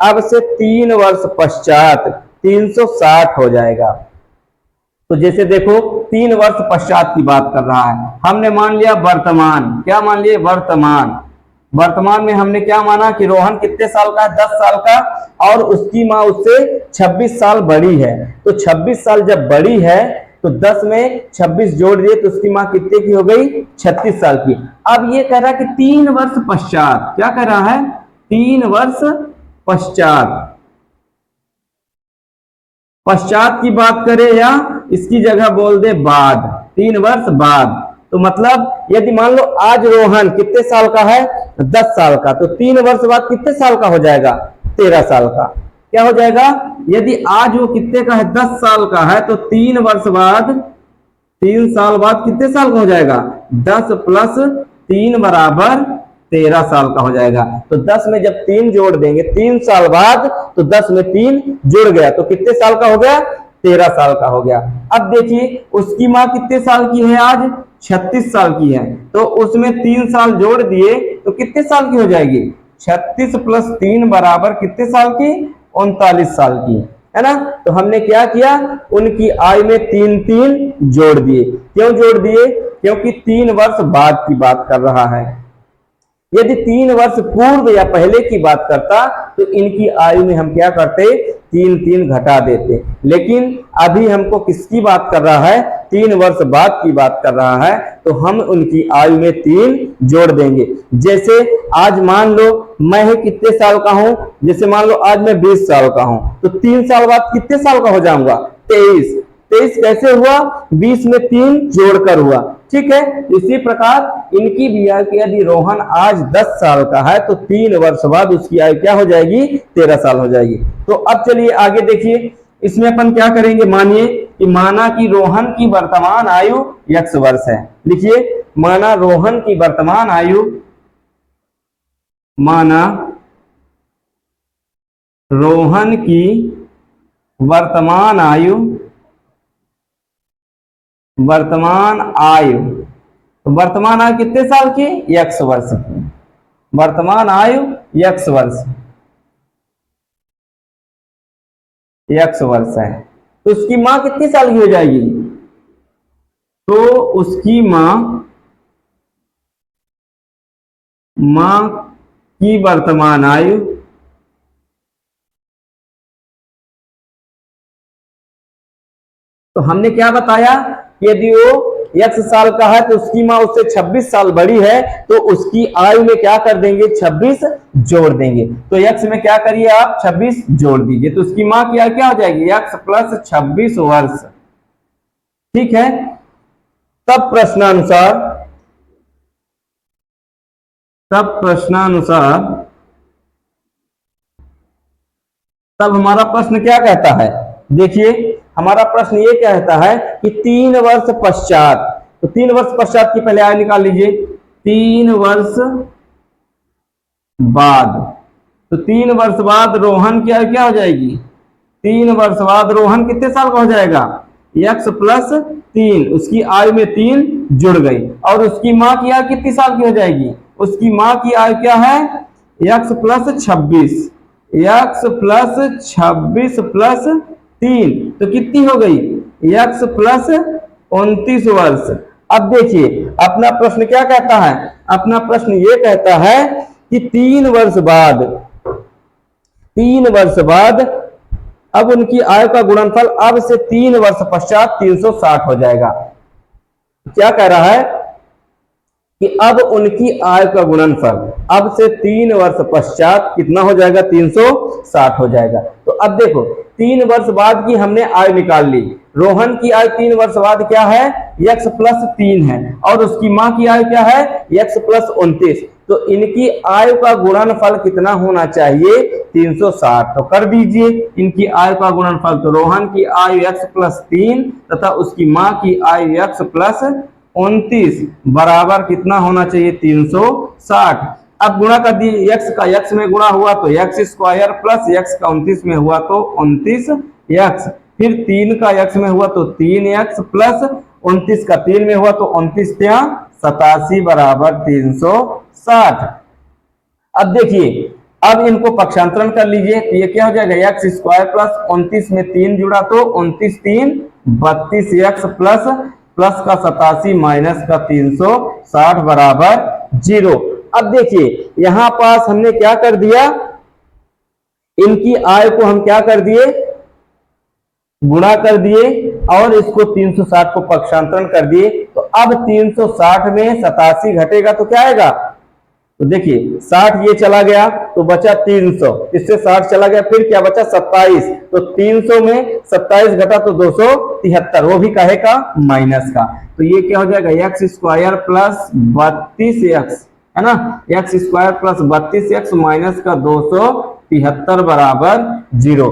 अब से 3 वर्ष पश्चात 360 हो जाएगा। तो जैसे देखो 3 वर्ष पश्चात की बात कर रहा है। हमने मान लिया वर्तमान। क्या मान लिए? वर्तमान। वर्तमान में हमने क्या माना कि रोहन कितने साल का है? 10 साल का, और उसकी मां उससे 26 साल बड़ी है। तो 26 साल जब बड़ी है तो 10 में 26 जोड़ दिए तो उसकी मां कितने की हो गई? 36 साल की। अब ये कह रहा है कि 3 वर्ष पश्चात, क्या कह रहा है? 3 वर्ष पश्चात। पश्चात की बात करें या इसकी जगह बोल दे बाद, 3 वर्ष बाद। तो मतलब यदि मान लो आज रोहन कितने साल का है? 10 साल का। तो 3 वर्ष बाद कितने साल का हो जाएगा? 13 साल का। क्या हो जाएगा? यदि आज वो कितने का है? 10 साल का है, तो 3 वर्ष बाद, 3 साल बाद कितने साल का हो जाएगा? 10 प्लस 3 बराबर 13 साल का हो जाएगा। तो 10 में जब 3 जोड़ देंगे 3 साल बाद, तो 10 में 3 जुड़ गया तो कितने साल का हो गया? 13 साल का हो गया। अब देखिए उसकी मां कितने साल की है? आज 36 साल की है। तो उसमें 3 साल जोड़ दिए तो कितने साल की हो जाएगी? 36 प्लस 3 बराबर कितने साल की? 39 साल की, है ना। तो हमने क्या किया? उनकी आयु में 3 जोड़ दिए। क्यों जोड़ दिए? क्योंकि 3 वर्ष बाद की बात कर रहा है। यदि 3 वर्ष पूर्व या पहले की बात करता तो इनकी आयु में हम क्या करते? 3 घटा देते। लेकिन अभी हमको किसकी बात कर रहा है? 3 वर्ष बाद की बात कर रहा है। तो हम उनकी आयु में 3 जोड़ देंगे। जैसे आज मान लो मैं कितने साल का हूं? जैसे मान लो आज मैं 20 साल का हूं, तो 3 साल बाद कितने साल का हो जाऊंगा? 23। 23 कैसे हुआ? 20 में 3 जोड़कर हुआ। ठीक है, इसी प्रकार इनकी भी आयु कि यदि रोहन आज 10 साल का है तो 3 वर्ष बाद उसकी आयु क्या हो जाएगी? 13 साल हो जाएगी। तो अब चलिए आगे देखिए, इसमें अपन क्या करेंगे? मानिए कि माना कि रोहन की वर्तमान आयु x वर्ष है। लिखिए, माना रोहन की वर्तमान आयु, माना रोहन की वर्तमान आयु, वर्तमान आयु कितने साल की? x वर्ष की। वर्तमान आयु x वर्ष है। तो उसकी मां कितनी साल की हो जाएगी? तो उसकी मां की वर्तमान आयु तो हमने क्या बताया? यदि वो x साल का है तो उसकी मां उससे 26 साल बड़ी है तो उसकी आयु में क्या कर देंगे? 26 जोड़ देंगे। तो x में क्या करिए आप? 26 जोड़ दीजिए तो उसकी मां की आयु क्या हो जाएगी? x प्लस 26 वर्ष। ठीक है, तब हमारा प्रश्न क्या कहता है? देखिए, हमारा प्रश्न ये कहता है कि 3 वर्ष पश्चात, तो 3 वर्ष पश्चात की पहले आयु निकाल लीजिए। 3 वर्ष बाद, तो 3 वर्ष बाद रोहन की आयु क्या हो जाएगी? 3 वर्ष बाद रोहन कितने साल का हो जाएगा? x प्लस 3, उसकी आयु में 3 जुड़ गई। और उसकी मां की आयु कितनी साल की हो जाएगी? उसकी मां की आयु क्या है? x plus 26, x plus 26 plus 3 तो कितनी हो गई? x प्लस 29 वर्ष। अब देखिए, अपना प्रश्न क्या कहता है? अपना प्रश्न ये कहता है कि 3 वर्ष बाद अब उनकी आयु का गुणनफल अब से 3 वर्ष पश्चात 360 हो जाएगा। क्या कह रहा है कि अब उनकी आयु का गुणनफल अब से 3 वर्ष पश्चात कितना हो जाएगा? 360 हो जाएगा। तो अब देखो, 3 वर्ष बाद की हमने आयु निकाल ली। रोहन की आयु 3 वर्ष बाद क्या है? x प्लस 3 है। और उसकी मां की आयु क्या है? x plus 29। तो इनकी आयु का गुणनफल कितना होना चाहिए? 360। तो कर दीजिए इनकी आयु का गुणनफल। तो रोहन की आयु x प्लस 3 तथा उसकी मां की आयु x प्लस 29 बराबर कितना होना चाहिए? 360। अब गुणा कर दिए, x का x में गुणा हुआ तो x स्क्वायर प्लस x का 29 में हुआ तो 29x, फिर 3 का x में हुआ तो 3x प्लस 29 का 3 में हुआ तो 29 या 87 बराबर 360। अब देखिए, अब इनको पक्षांतरण कर लीजिए तो ये क्या हो जाएगा? x स्क्वायर प्लस 29 में 3 जुड़ा तो 29 3 32x प्लस का 87 माइनस का 360 बराबर 0। अब देखिए, यहां पास हमने क्या कर दिया? इनकी आयु को हम क्या कर दिए? गुणा कर दिए और इसको 360 को पक्षांतरण कर दिए। तो अब 360 में 87 घटेगा तो क्या आएगा? तो देखिए, 60 ये चला गया तो बचा 300, इससे 60 चला गया, फिर क्या बचा? 27। तो 300 में 27 घटा तो 273, वो भी काहे का? माइनस का। तो ये क्या हो जाएगा? x स्क्वायर प्लस 32x, है ना? x square plus 32x minus का 273 बराबर 0।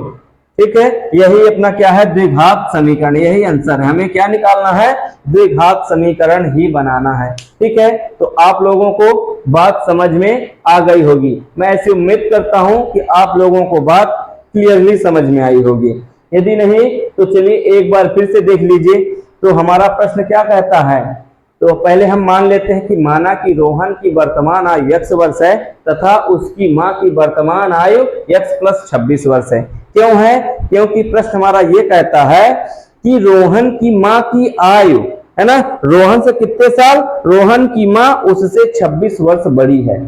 ठीक है, यही अपना क्या है? द्विघात समीकरण। यही आंसर है। हमें क्या निकालना है? द्विघात समीकरण ही बनाना है। ठीक है, तो आप लोगों को बात समझ में आ गई होगी। मैं ऐसी उम्मीद करता हूं कि आप लोगों को बात क्लियरली समझ में आई होगी। यदि नहीं तो चलिए एक बार फिर से देख लीजिए। तो हमारा प्रश्न क्या कहता है? तो पहले हम मान लेते हैं कि माना कि रोहन की वर्तमान आयु x वर्ष है तथा उसकी मां की वर्तमान आयु x प्लस 26 वर्ष है। क्यों है? क्योंकि प्रश्न हमारा ये कहता है कि रोहन की मां की आयु, है ना, रोहन से कितने साल? रोहन की मां उससे 26 वर्ष बड़ी है।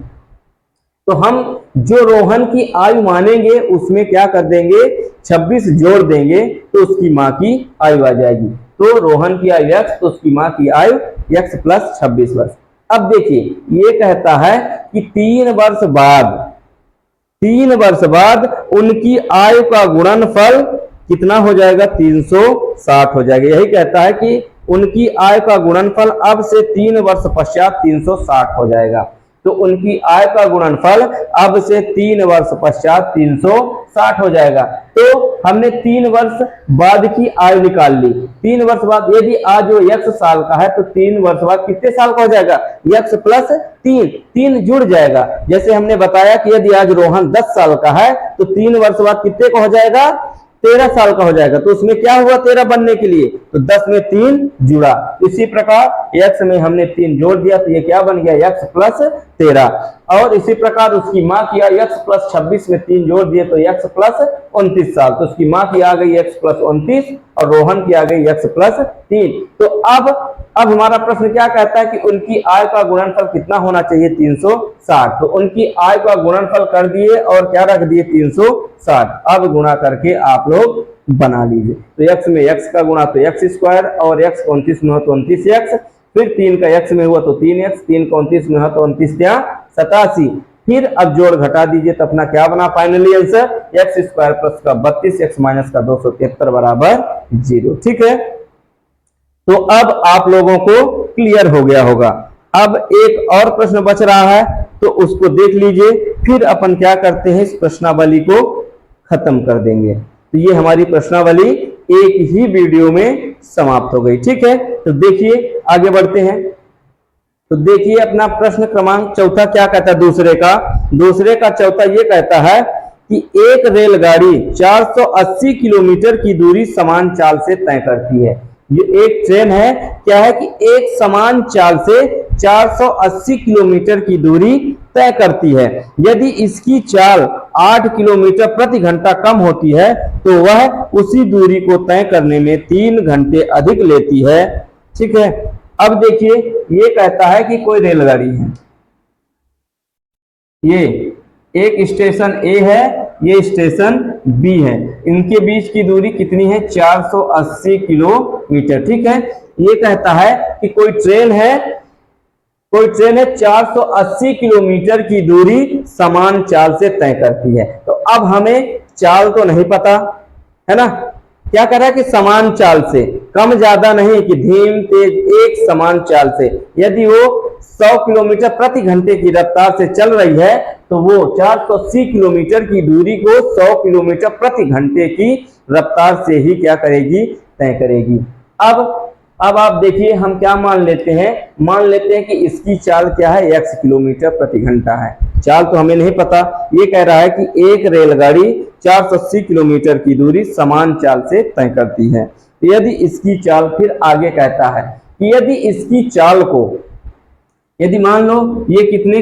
तो हम जो रोहन की आयु मानेंगे उसमें क्या कर देंगे? 26 जोड़ देंगे तो उसकी मां की आयु आ जाएगी। तो रोहन की आयु x तो उसकी मां की आयु x प्लस 26 वर्ष। अब देखिए, ये कहता है कि 3 वर्ष बाद उनकी आयु का गुणनफल कितना हो जाएगा, 360 हो जाएगा। यही कहता है कि उनकी आय का गुणनफल अब से 3 वर्ष पश्चात 360 हो जाएगा। तो उनकी आय का गुणनफल अब से 3 वर्ष पश्चात 360 हो जाएगा। तो हमने 3 वर्ष बाद की आय निकाल ली। 3 वर्ष बाद यदि आज वो x साल का है तो 3 वर्ष बाद कितने साल का हो जाएगा, x प्लस 3 जुड़ जाएगा। जैसे हमने बताया कि यदि आज रोहन 10 साल का है तो 3 वर्ष बाद कितने का हो जाएगा, 13 साल का हो जाएगा। तो उसमें क्या हुआ 13 बनने के लिए, तो 10 में 3 जुड़ा। इसी प्रकार x में हमने 3 जोड़ दिया तो ये क्या बन गया, x प्लस 13। और इसी प्रकार उसकी माँ किया x प्लस 26 में 3 जोड़ दिए तो x प्लस 29 साल। तो उसकी माँ की आ गई x प्लस 29 और रोहन की आ गई x प्लस 3। तो अब हमारा प्रश्न क्या कहता है कि उनकी आय का गुणनफल कितना होना चाहिए, 360। तो उनकी आय का गुणनफल कर दिए और क्या रख दिए, 360। अब गुणा करके आप लोग बना लीजिए। तो x में x का गुणा तो x स्क्वायर, और x 29 में हो तो 29x, फिर 3 का x में हुआ तो 3x, 3 का 29 में हो तो 29 या 87। फिर अब जोड़ घटा दीजिए तो अपना क्या बना finally answer, x square plus का 32 x माइनस का 273 बराबर 0। ठीक है, तो अब आप लोगों को क्लियर हो गया होगा। अब एक और प्रश्न बच रहा है तो उसको देख लीजिए, फिर अपन क्या करते हैं, इस प्रश्नावली को खत्म कर देंगे। तो ये हमारी प्रश्नावली एक ही वीडियो में समाप्त हो गई। ठीक है, तो देखिए आगे बढ़ते हैं। तो देखिए अपना प्रश्न क्रमांक चौथा क्या कहता है, दूसरे का चौथा ये कहता है कि एक रेलगाड़ी 480 किलोमीटर की दूरी समान चाल से तय करती है। ये एक ट्रेन है, क्या है कि एक समान चाल से 480 किलोमीटर की दूरी तय करती है। यदि इसकी चाल 8 किलोमीटर प्रति घंटा कम होती है तो वह उसी दूरी को तय करने में 3 घंटे अधिक लेती है। ठीक है, अब देखिए ये कहता है कि कोई रेलगाड़ी है, ये एक स्टेशन ए है, ये स्टेशन बी है, इनके बीच की दूरी कितनी है, 480 किलोमीटर। ठीक है, ये कहता है कि कोई ट्रेन है 480 किलोमीटर की दूरी समान चाल से तय करती है। तो अब हमें चाल तो नहीं पता है ना, क्या कर रहा है कि समान चाल से, कम ज्यादा नहीं कि धीम तेज, एक समान चाल से। यदि वो 100 किलोमीटर प्रति घंटे की रफ्तार से चल रही है तो वो 480 किलोमीटर की दूरी को 100 किलोमीटर प्रति घंटे की रफ्तार से ही क्या करेगी, तय करेगी। अब आप देखिए हम क्या मान लेते हैं कि इसकी चाल क्या है, x किलोमीटर प्रति घंटा है। चाल तो हमें नहीं पता, ये कह रहा है कि एक रेलगाड़ी 480 किलोमीटर की दूरी समान चाल से तय करती है। तो यदि इसकी चाल, फिर आगे कहता है कि यदि इसकी चाल को, यदि मान लो ये कितने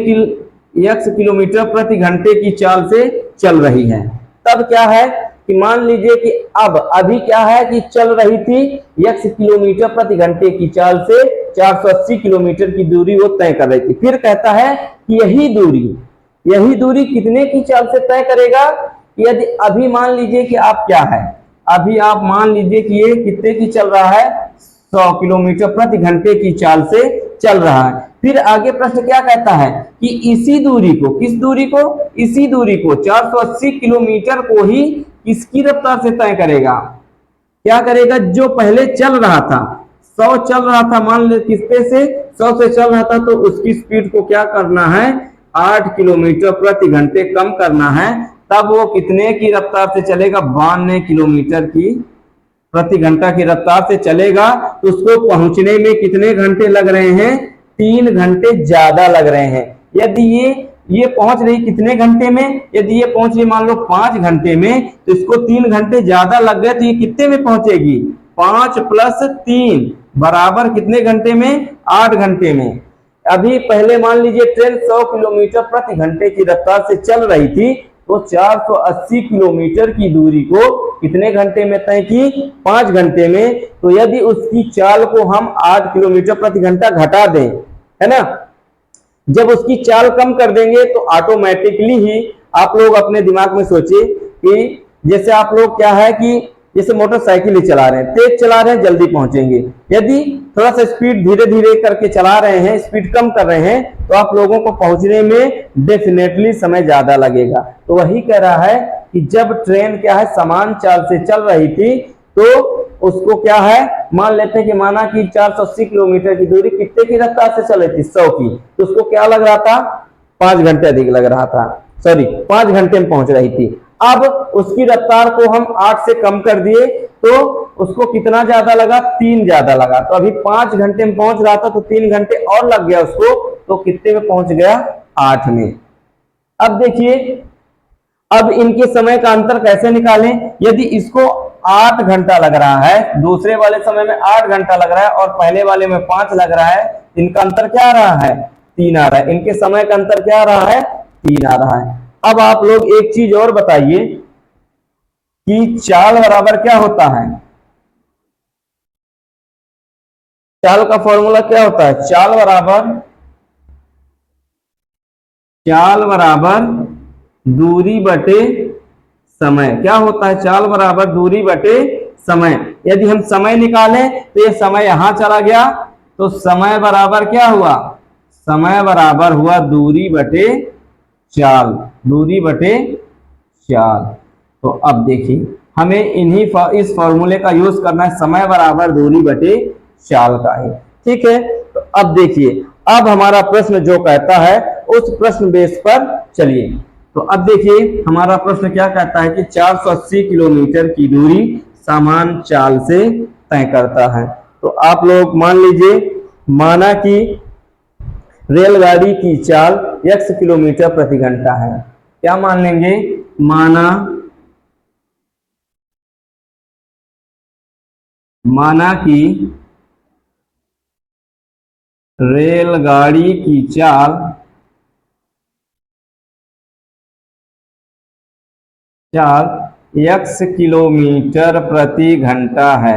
x किलोमीटर प्रति घंटे की चाल से चल रही है, तब क्या है कि मान लीजिए कि अभी क्या है कि चल रही थी x किलोमीटर प्रति घंटे की चाल से 480 किलोमीटर की दूरी वो तय कर रही थी। फिर कहता है कि यही दूरी कितने की चाल से तय करेगा। यदि अभी मान लीजिए कि आप क्या है, अभी आप मान लीजिए कि ये कितने की चल रहा है, 100 किलोमीटर प्रति घंटे की चाल से चल रहा है। फिर आगे प्रश्न क्या कहता है कि इसी दूरी को, किस दूरी को, इसी दूरी को 480 किलोमीटर को ही इसकी रफ्तार से तय करेगा। क्या करेगा, जो पहले चल रहा था 100 चल रहा था, मान ले किसपे से 100 से चल रहा था, तो उसकी स्पीड को क्या करना है, 8 किलोमीटर प्रति घंटे कम करना है। तब वो कितने की रफ्तार से चलेगा, 92 किलोमीटर की प्रति घंटा की रफ्तार से चलेगा। तो उसको पहुंचने में कितने घंटे लग रहे हैं, 3 घंटे ज्यादा लग रहे हैं। यदि ये पहुंच रही कितने घंटे में, यदि ये पहुंच रही मान लो 5 घंटे में, तो इसको 3 घंटे ज्यादा लग गए, तो ये कितने में पहुंचेगी, 5 प्लस 3 बराबर कितने घंटे में, 8 घंटे में। अभी पहले मान लीजिए ट्रेन 100 किलोमीटर प्रति घंटे की रफ्तार से चल रही थी, तो 480 किलोमीटर की दूरी को कितने घंटे में तय की, 5 घंटे में। तो यदि उसकी चाल को हम 8 किलोमीटर प्रति घंटा घटा दें, है ना, जब उसकी चाल कम कर देंगे तो ऑटोमेटिकली ही आप लोग अपने दिमाग में सोचिए कि जैसे आप लोग क्या है कि जैसे मोटरसाइकिल ही चला रहे हैं, तेज चला रहे हैं, जल्दी पहुंचेंगे। यदि थोड़ा सा स्पीड धीरे धीरे करके चला रहे हैं, स्पीड कम कर रहे हैं, तो आप लोगों को पहुंचने में डेफिनेटली समय ज्यादा लगेगा। तो वही कह रहा है कि जब ट्रेन क्या है समान चाल से चल रही थी तो उसको क्या है मान लेते हैं कि माना कि 480 किलोमीटर की दूरी कितने की रफ्तार से चल रही थी 100 की, तो उसको क्या लग रहा था 5 घंटे अधिक लग रहा था, सॉरी 5 घंटे में पहुंच रही थी। अब उसकी रफ्तार को हम 8 से कम कर दिए तो उसको कितना ज्यादा लगा 3 ज्यादा लगा, तो अभी 5 घंटे में पहुंच रहा था तो 3 घंटे और लग गया उसको, तो कितने में पहुंच गया 8 में। अब देखिए अब इनके समय का अंतर कैसे निकालें, यदि इसको 8 घंटा लग रहा है, दूसरे वाले समय में 8 घंटा लग रहा है और पहले वाले में 5 लग रहा है, इनका अंतर क्या आ रहा है 3 आ रहा है, इनके समय का अंतर क्या आ रहा है 3 आ रहा है। अब आप लोग एक चीज और बताइए कि चाल बराबर क्या होता है, चाल का फॉर्मूला क्या होता है, चाल बराबर दूरी बटे समय, क्या होता है चाल बराबर दूरी बटे समय। यदि हम समय निकालें तो ये समय यहां चला गया तो समय बराबर क्या हुआ, समय बराबर हुआ दूरी बटे चाल, दूरी बटे चाल। तो अब देखिए हमें इस फॉर्मूले का यूज करना है, समय बराबर दूरी बटे चाल का ही, ठीक है। तो अब देखिए अब हमारा प्रश्न जो कहता है उस प्रश्न बेस पर चलिए। तो अब देखिए हमारा प्रश्न क्या कहता है कि 480 किलोमीटर की दूरी समान चाल से तय करता है। तो आप लोग मान लीजिए माना कि रेलगाड़ी की चाल x किलोमीटर प्रति घंटा है, क्या मान लेंगे, माना कि रेलगाड़ी की चाल x किलोमीटर प्रति घंटा है,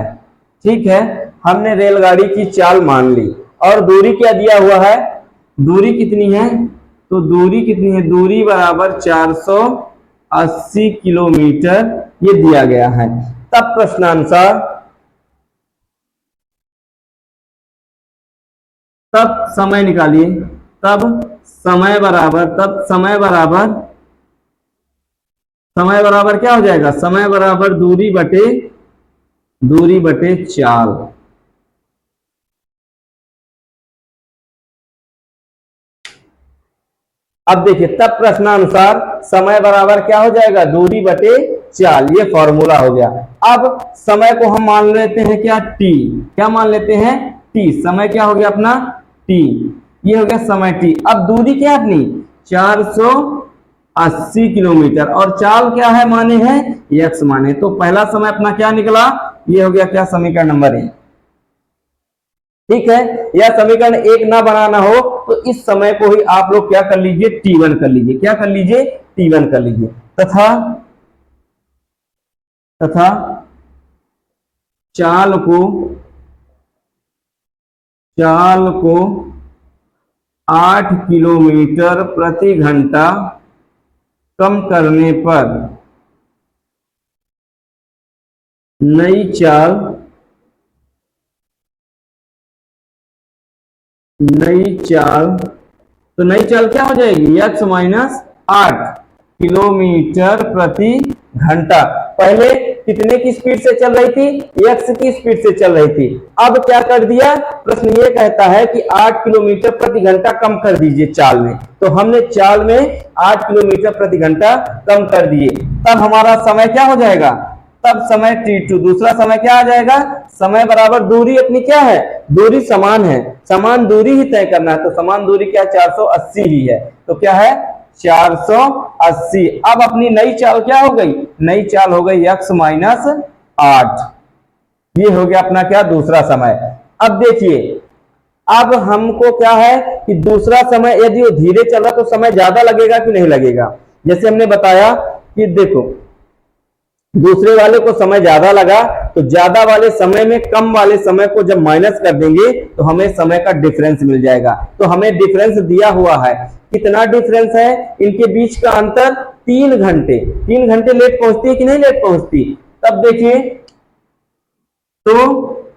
ठीक है। हमने रेलगाड़ी की चाल मान ली और दूरी क्या दिया हुआ है, दूरी कितनी है, तो दूरी कितनी है, दूरी बराबर 480 किलोमीटर ये दिया गया है। तब प्रश्नानुसार तब समय निकालिए, तब समय बराबर क्या हो जाएगा, समय बराबर दूरी बटे चाल। अब देखिए तब प्रश्नानुसार समय बराबर क्या हो जाएगा, दूरी बटे चाल, ये फॉर्मूला हो गया। अब समय को हम मान लेते हैं क्या t, क्या मान लेते हैं t, समय क्या हो गया अपना t, ये हो गया समय t। अब दूरी क्या है अपनी 480 किलोमीटर और चाल क्या है माने हैं x माने, तो पहला समय अपना क्या निकला, ये हो गया क्या समीकरण नंबर 1, ठीक है। या समीकरण 1 ना बनाना हो तो इस समय को ही आप लोग क्या कर लीजिए t1 कर लीजिए, क्या कर लीजिए t1 कर लीजिए, तथा चाल को 8 किलोमीटर प्रति घंटा कम करने पर नई चाल तो नई चाल क्या हो जाएगी x माइनस 8 किलोमीटर प्रति घंटा। पहले कितने की स्पीड से चल रही थी, x की स्पीड से चल रही थी। अब क्या कर दिया, प्रश्न ये कहता है कि 8 किलोमीटर प्रति घंटा कम कर दीजिए चाल में, तो हमने चाल में 8 किलोमीटर प्रति घंटा कम कर दिए। तब हमारा समय क्या हो जाएगा, तब समय t2, दूसरा समय क्या आ जाएगा, समय बराबर दूरी अपनी क्या है, दूरी समान है, समान दूरी ही तय करना है, तो समान दूरी क्या है 480 ही है, तो क्या है 480। अब अपनी नई चाल क्या हो गई, नई चाल हो गई x माइनस 8, ये हो गया अपना क्या दूसरा समय। अब देखिए अब हमको क्या है कि दूसरा समय यदि वो धीरे चल रहा तो समय ज्यादा लगेगा कि नहीं लगेगा, जैसे हमने बताया कि देखो दूसरे वाले को समय ज्यादा लगा तो ज्यादा वाले समय में कम वाले समय को जब माइनस कर देंगे तो हमें समय का डिफरेंस मिल जाएगा। तो हमें डिफरेंस दिया हुआ है, कितना डिफरेंस है, इनके बीच का अंतर 3 घंटे, 3 घंटे लेट पहुंचती है कि नहीं लेट पहुंचती। तब देखिए तो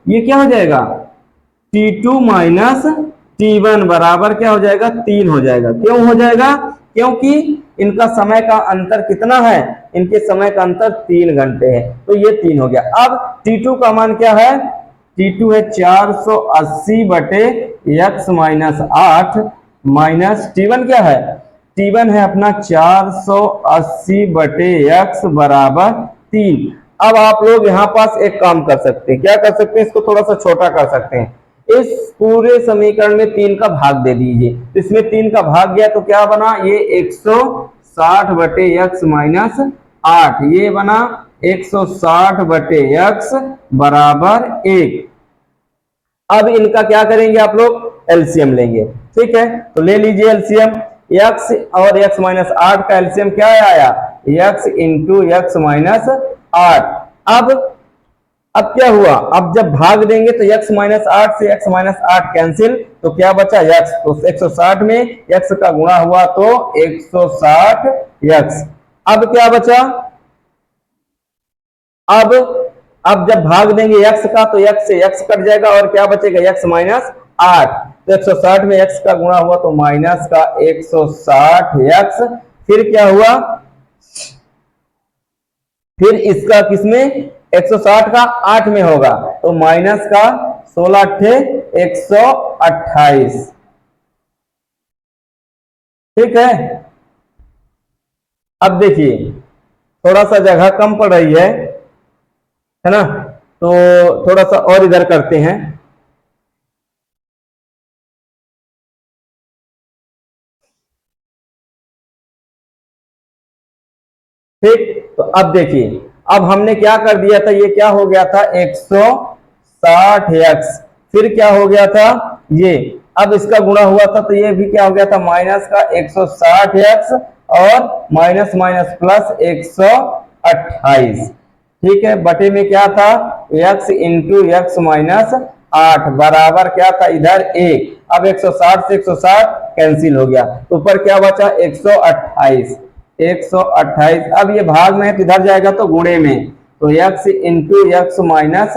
ये क्या हो जाएगा t2 माइनस t1 बराबर क्या हो जाएगा 3 हो जाएगा। क्यों हो जाएगा, क्योंकि इनका समय का अंतर कितना है इनके समय का अंतर 3 घंटे है, तो ये 3 हो गया। अब T2 का मान क्या है, T2 है 480 बटे x माइनस 8 माइनस T1 क्या है, T1 है अपना 480 बटे x बराबर 3। अब आप लोग यहाँ पास एक काम कर सकते हैं, क्या कर सकते हैं, इसको थोड़ा सा छोटा कर सकते हैं। इस पूरे समीकरण में 3 का भाग दे दीजिए, इसमें 3 का भाग गया तो क्या बना, ये 160 बटे x माइनस 8, ये बना 160 बटे x बराबर 1। अब इनका क्या करेंगे आप लोग, एलसीएम लेंगे, ठीक है। तो ले लीजिए एलसीएम, x और x माइनस 8 का एलसीएम क्या आया, x इंटू x माइनस 8। अब क्या हुआ, अब जब भाग देंगे तो x माइनस 8 से x माइनस 8 कैंसिल, तो क्या बचा x, तो 160 में x का गुणा हुआ तो 160x। अब क्या बचा, अब जब भाग देंगे x का तो x से x कट जाएगा और क्या बचेगा, x माइनस 8, तो 160 में x का गुणा हुआ तो माइनस का 160x। फिर क्या हुआ, फिर इसका किसमें, 160 का 8 में होगा तो माइनस का 16 × 128, ठीक है। अब देखिए थोड़ा सा जगह कम पड़ रही है ना, तो थोड़ा सा और इधर करते हैं। ठीक, तो अब देखिए, अब हमने क्या कर दिया था, ये क्या हो गया था 160x, फिर क्या हो गया था ये, अब इसका गुणा हुआ था तो ये भी क्या हो गया था, माइनस का 160x और माइनस माइनस प्लस 128, ठीक है। बटे में क्या था, x इंटू x माइनस 8 बराबर क्या था, इधर 1। अब 160 से 160 कैंसिल हो गया, ऊपर क्या बचा 128। अब ये भाग में तो इधर जाएगा तो गुणे में, तो x इंटू x माइनस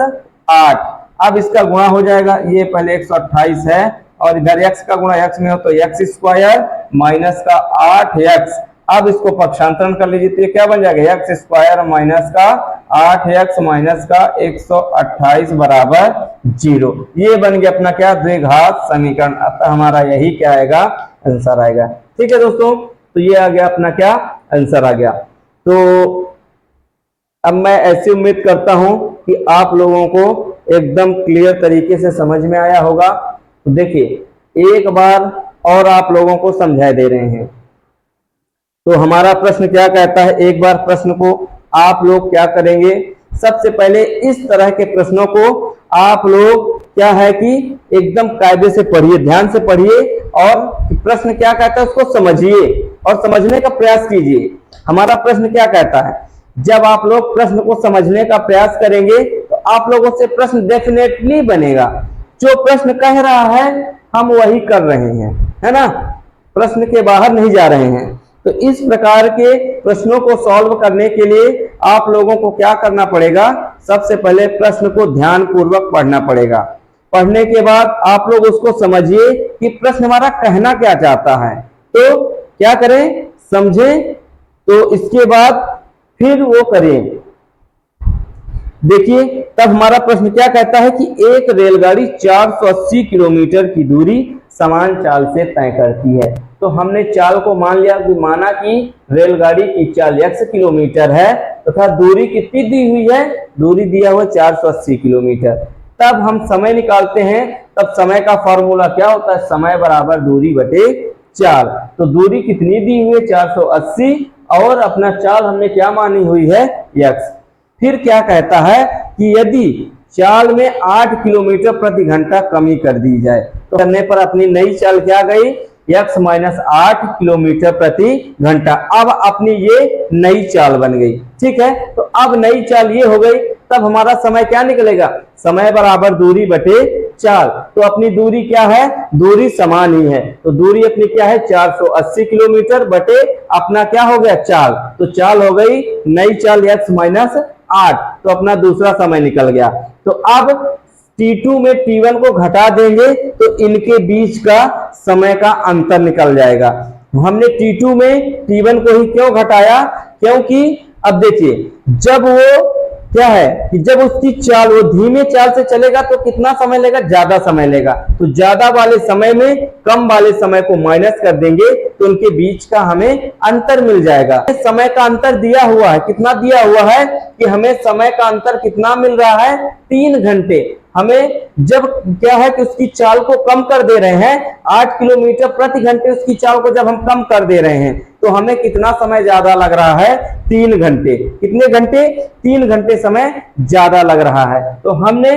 8। अब इसका गुणा हो जाएगा, ये पहले 128 है और इधर x का गुणा x में हो तो x स्क्वायर माइनस का 8x। अब इसको पक्षांतरण कर लीजिए तो ये क्या बन जाएगा, x स्क्वायर माइनस का 8x माइनस का 128 बराबर 0। ये बन गया अपना क्या, द्विघात समीकरण। अतः हमारा यही क्या आएगा, आंसर आएगा, ठीक है दोस्तों। तो ये आ गया अपना क्या, आंसर आ गया। तो अब मैं ऐसी उम्मीद करता हूं कि आप लोगों को एकदम क्लियर तरीके से समझ में आया होगा। तो देखिए एक बार और आप लोगों को समझा दे रहे हैं। तो हमारा प्रश्न क्या कहता है, एक बार प्रश्न को आप लोग क्या करेंगे, सबसे पहले इस तरह के प्रश्नों को आप लोग क्या है कि एकदम कायदे से पढ़िए, ध्यान से पढ़िए और प्रश्न क्या कहता है उसको समझिए और समझने का प्रयास कीजिए। हमारा प्रश्न क्या कहता है, जब आप लोग प्रश्न को समझने का प्रयास करेंगे तो आप लोगों से प्रश्न डेफिनेटली बनेगा। जो प्रश्न कह रहा है हम वही कर रहे हैं, है ना, प्रश्न के बाहर नहीं जा रहे हैं। तो इस प्रकार के प्रश्नों को सॉल्व करने के लिए आप लोगों को क्या करना पड़ेगा, सबसे पहले प्रश्न को ध्यान पूर्वक पढ़ना पड़ेगा। पढ़ने के बाद आप लोग उसको समझिए कि प्रश्न हमारा कहना क्या चाहता है, तो क्या करें, समझें, तो इसके बाद फिर वो करें। देखिए तब हमारा प्रश्न क्या कहता है कि एक रेलगाड़ी 480 किलोमीटर की दूरी समान चाल से तय करती है। तो हमने चाल को मान लिया कि माना कि रेलगाड़ी की चाल x किलोमीटर है तथा दूरी कितनी दी हुई है, दूरी दिया हुआ 480 किलोमीटर। तब हम समय निकालते हैं, तब समय का फॉर्मूला क्या होता है, समय बराबर दूरी बटे चाल। तो दूरी कितनी दी हुई है 480 और अपना चाल हमने क्या मानी हुई है x। फिर क्या कहता है कि यदि चाल में 8 किलोमीटर प्रति घंटा कमी कर दी जाए तो करने पर अपनी नई चाल क्या गई, x माइनस 8 किलोमीटर प्रति घंटा। अब अपनी ये नई चाल बन गई, ठीक है। तो अब नई चाल ये हो गई, तब हमारा समय क्या निकलेगा, समय बराबर दूरी बटे चाल। तो अपनी दूरी क्या है, दूरी समान ही है, तो दूरी अपनी क्या है 480 किलोमीटर बटे अपना क्या हो गया चाल। तो चाल हो गई नई चाल x माइनस 8, तो अपना दूसरा समय निकल गया। तो अब T2 में T1 को घटा देंगे तो इनके बीच का समय का अंतर निकल जाएगा। हमने T2 में T1 को ही क्यों घटाया, क्योंकि अब देखिए, जब वो क्या है कि जब उसकी चाल, वो धीमे चाल से चलेगा तो कितना समय लेगा, ज्यादा समय लेगा। तो ज्यादा वाले समय में कम वाले समय को माइनस कर देंगे तो उनके बीच का हमें अंतर मिल जाएगा। समय का अंतर दिया हुआ है, कितना दिया हुआ है कि हमें समय का अंतर कितना मिल रहा है, 3 घंटे। हमें जब क्या है कि उसकी चाल को कम कर दे रहे हैं, 8 किलोमीटर प्रति घंटे उसकी चाल को जब हम कम कर दे रहे हैं तो हमें कितना समय ज्यादा लग रहा है, 3 घंटे। कितने घंटे, 3 घंटे समय ज्यादा लग रहा है। तो हमने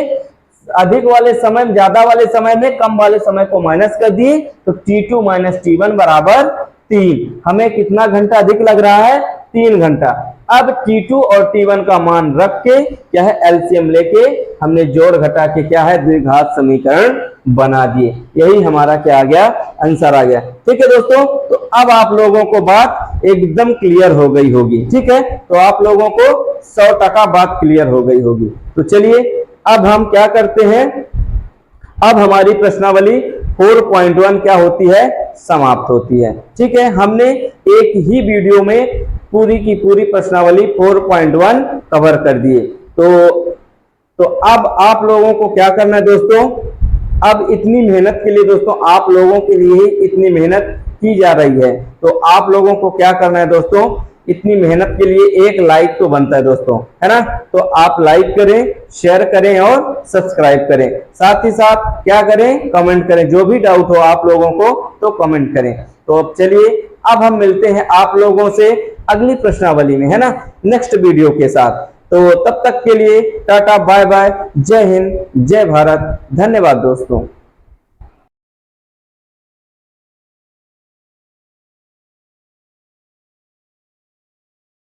अधिक वाले समय, ज्यादा वाले समय में कम वाले समय को माइनस कर दिए तो T2 माइनस T1 बराबर 3। हमें कितना घंटा अधिक लग रहा है, 3 घंटा। अब T2 और T1 का मान रख के क्या है, एलसीएम लेके हमने जोड़ घटा के क्या है, द्विघात समीकरण बना दिए। यही हमारा क्या आ गया, आंसर आ गया। ठीक है दोस्तों, तो अब आप लोगों को बात एकदम क्लियर हो गई होगी। ठीक है, तो आप लोगों को 100% बात क्लियर हो गई होगी। तो चलिए अब हम क्या करते हैं, अब हमारी प्रश्नावली 4.1 क्या होती है, समाप्त होती है। ठीक है, हमने एक ही वीडियो में पूरी की पूरी प्रश्नावली 4.1 कवर कर दिए। तो अब आप लोगों को क्या करना है दोस्तों, अब इतनी मेहनत के लिए दोस्तों, आप लोगों के लिए ही इतनी मेहनत की जा रही है। तो आप लोगों को क्या करना है दोस्तों, इतनी मेहनत के लिए एक लाइक तो बनता है दोस्तों, है ना। तो आप लाइक करें, शेयर करें और सब्सक्राइब करें। साथ ही साथ क्या करें, कमेंट करें। जो भी डाउट हो आप लोगों को तो कमेंट करें। तो अब चलिए, अब हम मिलते हैं आप लोगों से अगली प्रश्नावली में, है ना, नेक्स्ट वीडियो के साथ। तो तब तक के लिए टाटा, बाय बाय, जय हिंद, जय भारत, धन्यवाद दोस्तों।